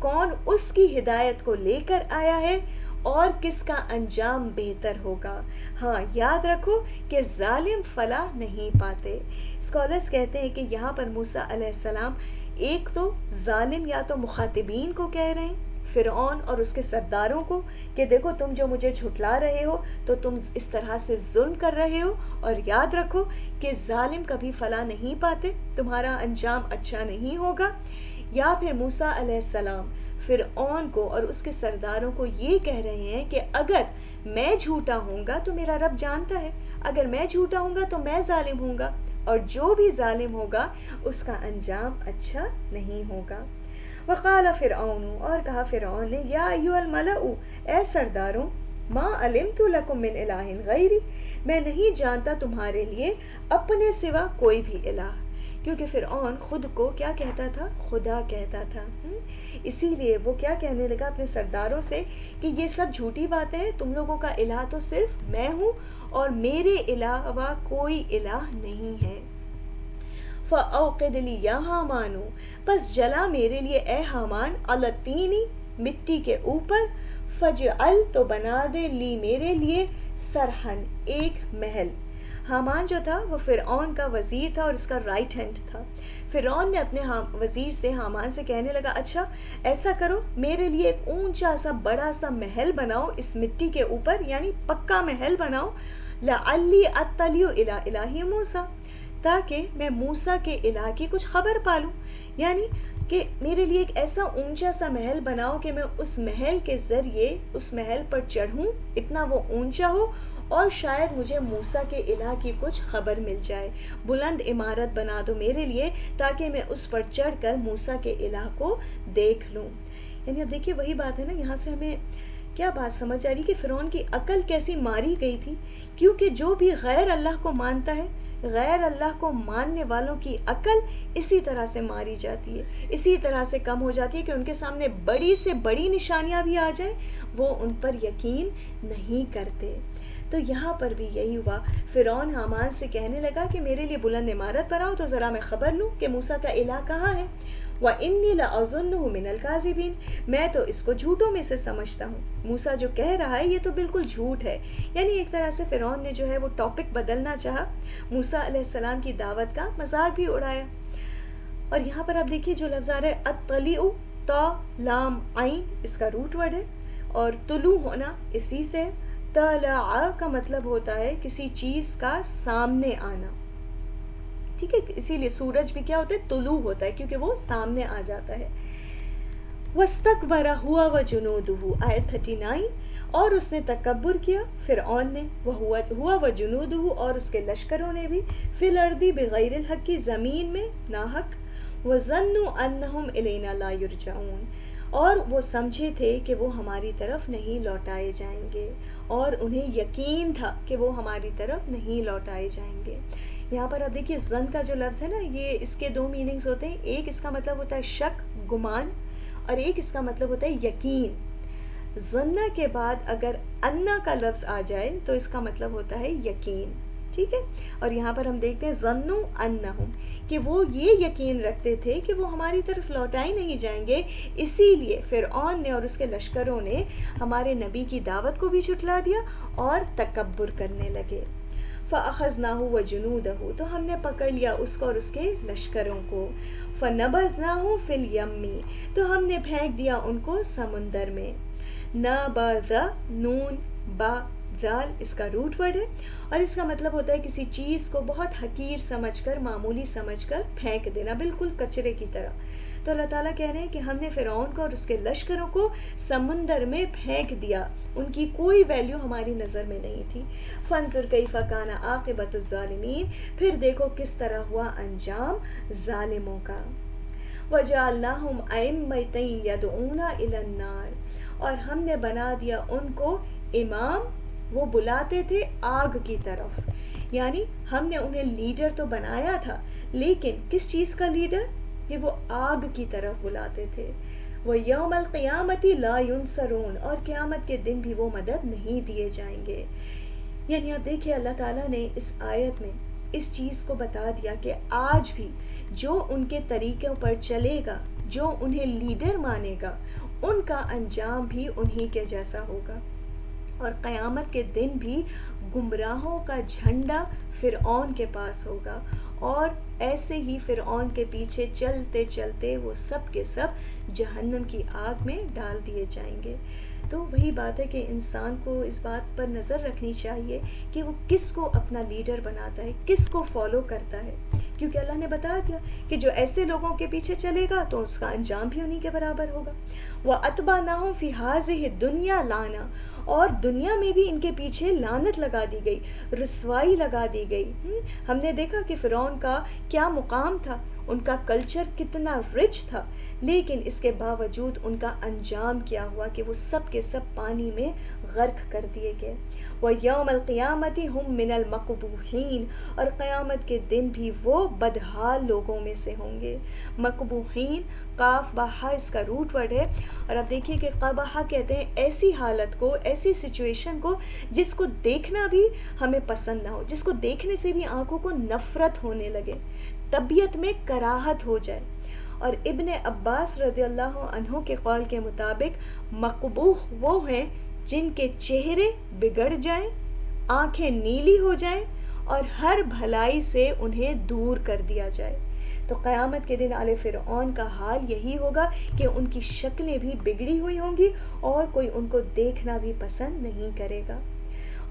کون اس کی ہدایت کو لے کر آیا ہے اور کس کا انجام بہتر ہوگا. ہاں یاد رکھو کہ ظالم فلاح نہیں پاتے. اسکالرز کہتے ہیں کہ یہاں پر موسیٰ علیہ السلام ایک تو ظالم یا تو مخاطبین کو کہہ رہے ہیں، فرعون اور اس کے سرداروں کو، کہ دیکھو تم جو مجھے جھٹلا رہے ہو تو تم اس طرح سے ظلم کر رہے ہو، اور یاد رکھو کہ ظالم کبھی فلاح نہیں پاتے، تمہارا انجام اچھا نہیں ہوگا. یا پھر موسیٰ علیہ السلام فرعون کو اور اس کے سرداروں کو یہ کہہ رہے ہیں کہ اگر میں جھوٹا ہوں گا تو میرا رب جانتا ہے، اگر میں جھوٹا ہوں گا تو میں ظالم ہوں گا، اور جو بھی ظالم ہوگا اس کا انجام اچھا نہیں ہوگا. وقال فرعون اور کہا فرعون نے، یا ایھا الملأ اے سرداروں، ما علمت لکم من الہ غیری میں نہیں جانتا تمہارے لیے اپنے سوا کوئی بھی الہ. کیونکہ فرعون خود کو کیا کہتا تھا؟ خدا کہتا تھا. اسی لیے وہ کیا کہنے لگا اپنے سرداروں سے کہ یہ سب جھوٹی باتیں ہیں، تم لوگوں کا الہ تو صرف میں ہوں اور میرے علاوہ کوئی الہ نہیں ہے. فَأَوْقِدْ لِي يَا حَامَانُ پس جلا میرے لیے اے حامان عَلَى الطِّينِ مٹی کے اوپر، فَاجْعَلْ تو بنا دے لی میرے لیے سرحن ایک محل. حامان جو تھا وہ فرعون کا وزیر تھا اور اس کا رائٹ ہینڈ تھا. فرعون نے اپنے وزیر سے حامان سے کہنے لگا، اچھا ایسا کرو میرے لیے ایک اونچا سا بڑا سا محل بناؤ اس مٹی کے اوپر، یعنی پکا محل بناؤ. لَعَلِّي أَطَّلِعُ إِلَىٰ إِلَٰهِ مُوسَىٰ تاکہ میں موسیٰ کے الہ کی کچھ خبر پالوں. یعنی کہ میرے لیے ایک ایسا اونچا سا محل بناؤ کہ میں اس محل کے ذریعے اس محل پر چڑھوں، اتنا وہ اونچا ہو، اور شاید مجھے موسیٰ کے الہ کی کچھ خبر مل جائے، بلند عمارت بنا دو میرے لیے تاکہ میں اس پر چڑھ کر موسیٰ کے الہ کو دیکھ لوں۔ یعنی اب دیکھیے وہی بات ہے نا، یہاں سے ہمیں کیا بات سمجھ آ رہی کہ فرعون کی عقل کیسی ماری گئی تھی، کیونکہ جو بھی غیر اللہ کو مانتا ہے، غیر اللہ کو ماننے والوں کی عقل اسی طرح سے ماری جاتی ہے، اسی طرح سے کم ہو جاتی ہے کہ ان کے سامنے بڑی سے بڑی نشانیاں بھی آ جائیں وہ ان پر یقین نہیں کرتے۔ تو یہاں پر بھی یہی ہوا، فرعون حامان سے کہنے لگا کہ میرے لیے بلند عمارت بناؤ تو ذرا میں خبر لوں کہ موسیٰ کا الہ کہاں ہے۔ وَإِنِّي لَأَظُنُّهُ مِنَ الْكَاذِبِينَ، میں تو اس کو جھوٹوں میں سے سمجھتا ہوں، موسیٰ جو کہہ رہا ہے یہ تو بالکل جھوٹ ہے۔ یعنی ایک طرح سے فرعون نے جو ہے وہ ٹاپک بدلنا چاہا، موسیٰ علیہ السلام کی دعوت کا مذاق بھی اڑایا۔ اور یہاں پر آپ دیکھیے جو لفظ آ رہا ہے اطلع، تا لام عین، اس کا روٹ ورڈ ہے، اور طلوع ہونا اسی سے، طلع کا مطلب ہوتا ہے کسی چیز کا سامنے آنا، ٹھیک ہے، اسی لیے سورج بھی کیا ہوتا ہے، طلوع ہوتا ہے کیونکہ وہ سامنے آ جاتا ہے۔ وَاسْتَكْبَرَ هُوَ وَجُنُودُهُ، آیت 39، اور اس نے تکبر کیا فرعون نے، هُوَ وَجُنُودُهُ، اور اس کے لشکروں نے بھی، فِي الْأَرْضِ بِغَيْرِ الْحَقِّ، زمین میں ناحق، وَظَنُّوا أَنَّهُمْ إِلَيْنَا لَا يُرْجَعُونَ، اور وہ سمجھے تھے کہ وہ ہماری طرف نہیں لوٹائے جائیں گے، اور انہیں یقین تھا کہ وہ ہماری طرف نہیں لوٹائے جائیں گے۔ یہاں پر آپ دیکھیے ظن کا جو لفظ ہے نا، یہ اس کے دو میننگز ہوتے ہیں، ایک اس کا مطلب ہوتا ہے شک، گمان، اور ایک اس کا مطلب ہوتا ہے یقین۔ ظنہ کے بعد اگر انا کا لفظ آ جائے تو اس کا مطلب ہوتا ہے یقین، ٹھیک ہے۔ اور یہاں پر ہم دیکھتے ہیں ظنوا انہم، کہ وہ یہ یقین رکھتے تھے کہ وہ ہماری طرف لوٹائے نہیں جائیں گے، اسی لیے فرعون نے اور اس کے لشکروں نے ہمارے نبی کی دعوت کو بھی جھٹلا دیا اور تکبر کرنے لگے۔ فَأَخَذْنَاهُ وَجُنُودَهُ، تو ہم نے پکڑ لیا اس کو اور اس کے لشکروں کو۔ فَنَبَذْنَاهُ فِي الْيَمِّ، تو ہم نے پھینک دیا ان کو سمندر میں۔ نَبَذَ، نون با ذال، اس کا روٹ ورڈ ہے، اور اس کا مطلب ہوتا ہے کسی چیز کو بہت حقیر سمجھ کر، معمولی سمجھ کر پھینک دینا، بالکل کچرے کی طرح۔ تو اللہ تعالیٰ کہہ رہے ہیں کہ ہم نے فرعون کو اور اس کے لشکروں کو سمندر میں پھینک دیا، ان کی کوئی ویلیو ہماری نظر میں نہیں تھی۔ فانظر کیف کان عاقبۃ الظالمین، پھر دیکھو کس طرح ہوا انجام ظالموں کا۔ وجعلناہم ائمۃ یدعون الی النار، اور ہم نے بنا دیا ان کو امام، وہ بلاتے تھے آگ کی طرف۔ یعنی ہم نے انہیں لیڈر تو بنایا تھا، لیکن کس چیز کا لیڈر؟ کہ وہ آگ کی طرف بلاتے تھے۔ وَيَوْمَ الْقِيَامَةِ لَا يُنصَرُونَ، اور قیامت کے دن بھی وہ مدد نہیں دیے جائیں گے۔ یعنی آپ دیکھیں اللہ تعالیٰ نے اس آیت میں اس چیز کو بتا دیا کہ آج بھی جو ان کے طریقوں پر چلے گا، جو انہیں لیڈر مانے گا، ان کا انجام بھی انہی کے جیسا ہوگا، اور قیامت کے دن بھی گمراہوں کا جھنڈا فرعون کے پاس ہوگا، اور ایسے ہی فرعون کے پیچھے چلتے چلتے وہ سب کے سب جہنم کی آگ میں ڈال دیے جائیں گے۔ تو وہی بات ہے کہ انسان کو اس بات پر نظر رکھنی چاہیے کہ وہ کس کو اپنا لیڈر بناتا ہے، کس کو فالو کرتا ہے، کیونکہ اللہ نے بتا دیا کہ جو ایسے لوگوں کے پیچھے چلے گا تو اس کا انجام بھی انہی کے برابر ہوگا۔ وَأَتْبَعْنَاهُمْ فِي هَٰذِهِ الدُّنْيَا لَعْنَةً، اور دنیا میں بھی ان کے پیچھے لعنت لگا دی گئی، رسوائی لگا دی گئی۔ ہم نے دیکھا کہ فرعون کا کیا مقام تھا، ان کا کلچر کتنا رچ تھا، لیکن اس کے باوجود ان کا انجام کیا ہوا کہ وہ سب کے سب پانی میں غرق کر دیے گئے۔ وَيَوْمَ الْقِيَامَةِ هُمْ مِنَ الْمَقْبُوحِينَ، اور قیامت کے دن بھی وہ بدحال لوگوں میں سے ہوں گے۔ مقبوحین، قاف بہا اس کا روٹ ورڈ ہے، اور آپ دیکھیے کہ قبحہ کہتے ہیں ایسی حالت کو، ایسی سچویشن کو جس کو دیکھنا بھی ہمیں پسند نہ ہو، جس کو دیکھنے سے بھی آنکھوں کو نفرت ہونے لگے، طبیعت میں کراہت ہو جائے۔ اور ابن عباس رضی اللہ عنہ کے قول کے مطابق مقبوح وہ ہیں جن کے چہرے بگڑ جائیں، آنکھیں نیلی ہو جائیں، اور ہر بھلائی سے انہیں دور کر دیا جائے۔ تو قیامت کے دن آل فرعون کا حال یہی ہوگا کہ ان کی شکلیں بھی بگڑی ہوئی ہوں گی اور کوئی ان کو دیکھنا بھی پسند نہیں کرے گا۔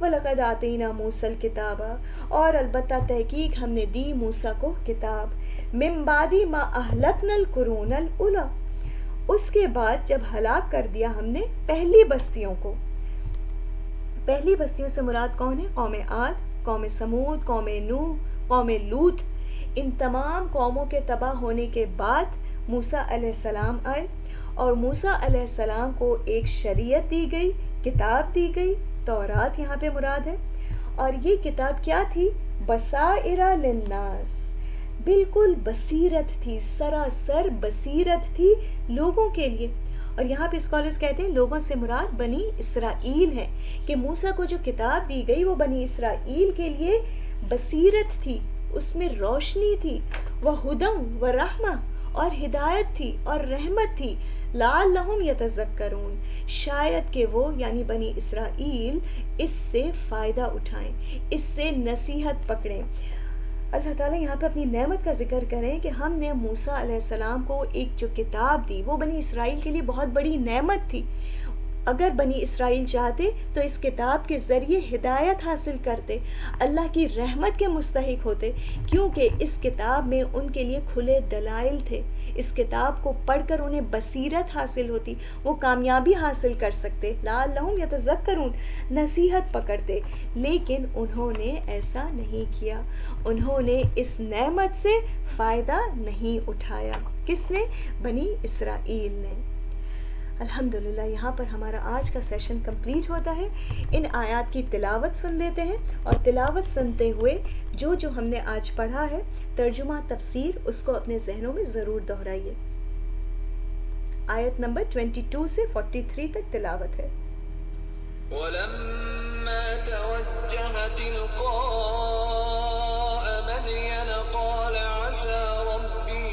وَلَقَدْ آتَيْنَا مُوسَى الْكِتَابَ، اور البتہ تحقیق ہم نے دی موسیٰ کو کتاب، مِن بَعْدِ مَا أَهْلَكْنَا الْقُرُونَ الْأُولَىٰ، اس کے بعد جب ہلاک کر دیا ہم نے پہلی بستیوں کو۔ پہلی بستیوں سے مراد کون ہے؟ قوم عاد، قوم سمود، قوم نوح، قوم لوط. ان تمام قوموں کے تباہ ہونے کے بعد موسیٰ علیہ السلام آئے اور موسیٰ علیہ السلام کو ایک شریعت دی گئی، کتاب دی گئی، تورات یہاں پہ مراد ہے. اور یہ کتاب کیا تھی؟ بصائر للناس، بالکل بصیرت تھی، سراسر بصیرت تھی لوگوں کے لیے. اور یہاں پہ اسکالرز کہتے ہیں لوگوں سے مراد بنی اسرائیل ہے، کہ موسیٰ کو جو کتاب دی گئی وہ بنی اسرائیل کے لیے بصیرت تھی، اس میں روشنی تھی، وہدی و رحمہ، اور ہدایت تھی اور رحمت تھی، لعلہم یتذکرون، شاید کہ وہ یعنی بنی اسرائیل اس سے فائدہ اٹھائیں، اس سے نصیحت پکڑیں. اللہ تعالیٰ یہاں پہ اپنی نعمت کا ذکر کریں کہ ہم نے موسیٰ علیہ السلام کو ایک جو کتاب دی وہ بنی اسرائیل کے لیے بہت بڑی نعمت تھی. اگر بنی اسرائیل چاہتے تو اس کتاب کے ذریعے ہدایت حاصل کرتے، اللہ کی رحمت کے مستحق ہوتے، کیونکہ اس کتاب میں ان کے لیے کھلے دلائل تھے. اس کتاب کو پڑھ کر انہیں بصیرت حاصل ہوتی، وہ کامیابی حاصل کر سکتے، لعلہم یتذکرون، نصیحت پکڑتے. لیکن انہوں نے ایسا نہیں کیا، انہوں نے اس نعمت سے فائدہ نہیں اٹھایا. کس نے؟ بنی اسرائیل نے. الحمدللہ یہاں پر ہمارا آج کا سیشن کمپلیٹ ہوتا ہے. ان آیات کی تلاوت سن لیتے ہیں، اور تلاوت سنتے ہوئے جو ہم نے آج پڑھا ہے ترجمہ تفسیر اس کو اپنے ذہنوں میں ضرور دہرائیے. آیت نمبر 22 سے 43 تک تلاوت ہے. وَلَمَّا تَوَجَّهَ تِلْقَاءَ مَدْيَنَ قَالَ عَسَى رَبِّي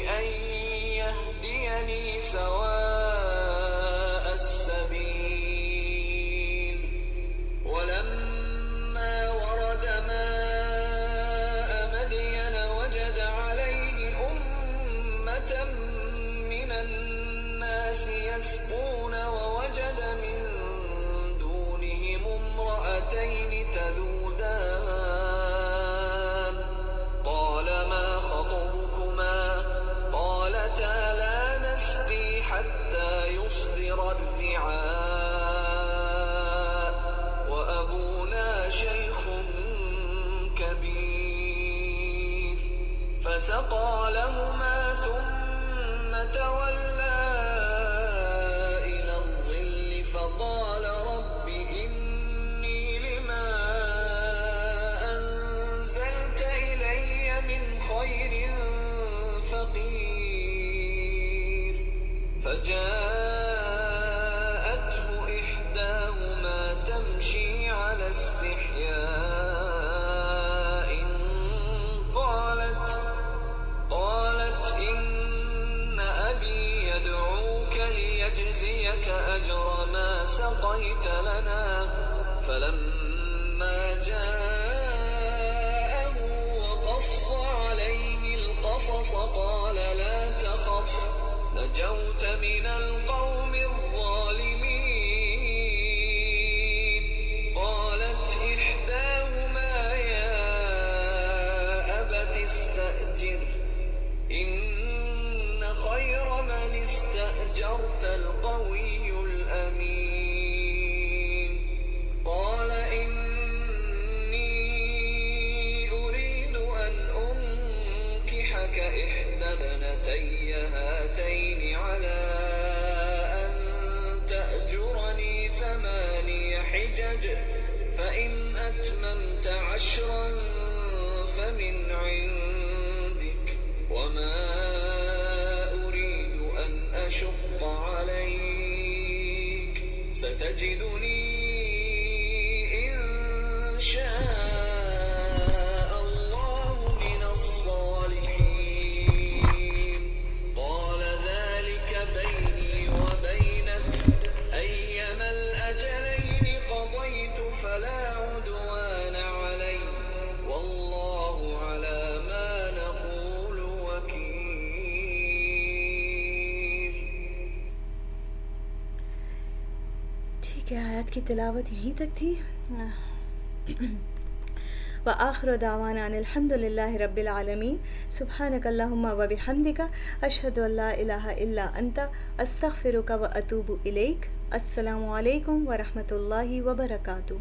أَن يَهْدِيَنِي سَوَاءَ السَّبِيلِ. وَلَمَّا وَرَدَ مَاءَ مَدْيَنَ وَجَدَ عَلَيْهِ أُمَّةً مِّنَ النَّاسِ يَسْقُونَ وَوَجَدَ مِن دُونِهِمُ امْرَأَتَيْنِ تَذُودَانِ قَالَ مَا خَطْبُكُمَا قَالَتَا لَا نَسْقِي حَتَّى يُصْدِرَ الرِّعَاءُ وَأَبُونَا شَيْخٌ كَبِيرٌ. فَسَقَىٰ لَهُمَا ثُمَّ تَوَلَّىٰ إِلَى الظِّلِّ فَقَالَ رَبِّ إِنِّي لِمَا أَنزَلْتَ إِلَيَّ مِنْ خَيْرٍ فَقِيرٌ. فَجَاءَتْهُ إِحْدَاهُمَا تَمْشِي عَلَى اسْتِحْيَاءٍ قالت إِنَّ أَبِي يَدْعُوكَ لِيَجْزِيَكَ أَجْرَ مَا سَقَيْتَ لَنَا. فَلَمَّا جَاءَهُ وَقَصَّ عَلَيْهِ الْقَصَصَ قَالَ لَا تَخَفْ نَجَوْتَ مِنَ الْقَوْمِ الظَّالِمِينَ. قَالَتْ إِحْدَاهُمَا يَا أَبَتِ اسْتَأْجِرْهُ إِنَّ خَيْرَ مَنِ اسْتَأْجَرْتَ الْقَوِيُّ الْأَمِينُ. قَالَ إِنِّي أُرِيدُ أَنْ أُنكِحَكَ إِحْدَى ابْنَتَيَّ هَاتَيْنِ عَلَىٰ أَن تَأْجُرَنِي 8 حِجَجٍ فَإِنْ أَتْمَمْتَ 10 فَمِنْ عِندِكَ وَمَا أُرِيدُ أَنْ أَشُقَّ عَلَيْكَ سَتَجِدُنِي إِن شَاءَ اللَّهُ مِنَ الصَّالِحِينَ. قَالَ ذَلِكَ بَيْنِي وَبَيْنَكَ أَيَّمَا الْأَجَلَيْنِ قَضَيْتُ فَلَا عُدْوَانَ عَلَيَّ وَاللَّهُ عَلَىٰ مَا نَقُولُ وَكِيلٌ. ٹھیک ہے، آیات کی تلاوت یہیں تک تھی. وآخر دعوانا ان الحمد للہ رب العالمین. سبحانک اللہم وبحمدک اشہد ان لا الہ الا انت استغفرک واتوب الیک. السلام علیکم ورحمۃ اللہ وبرکاتہ.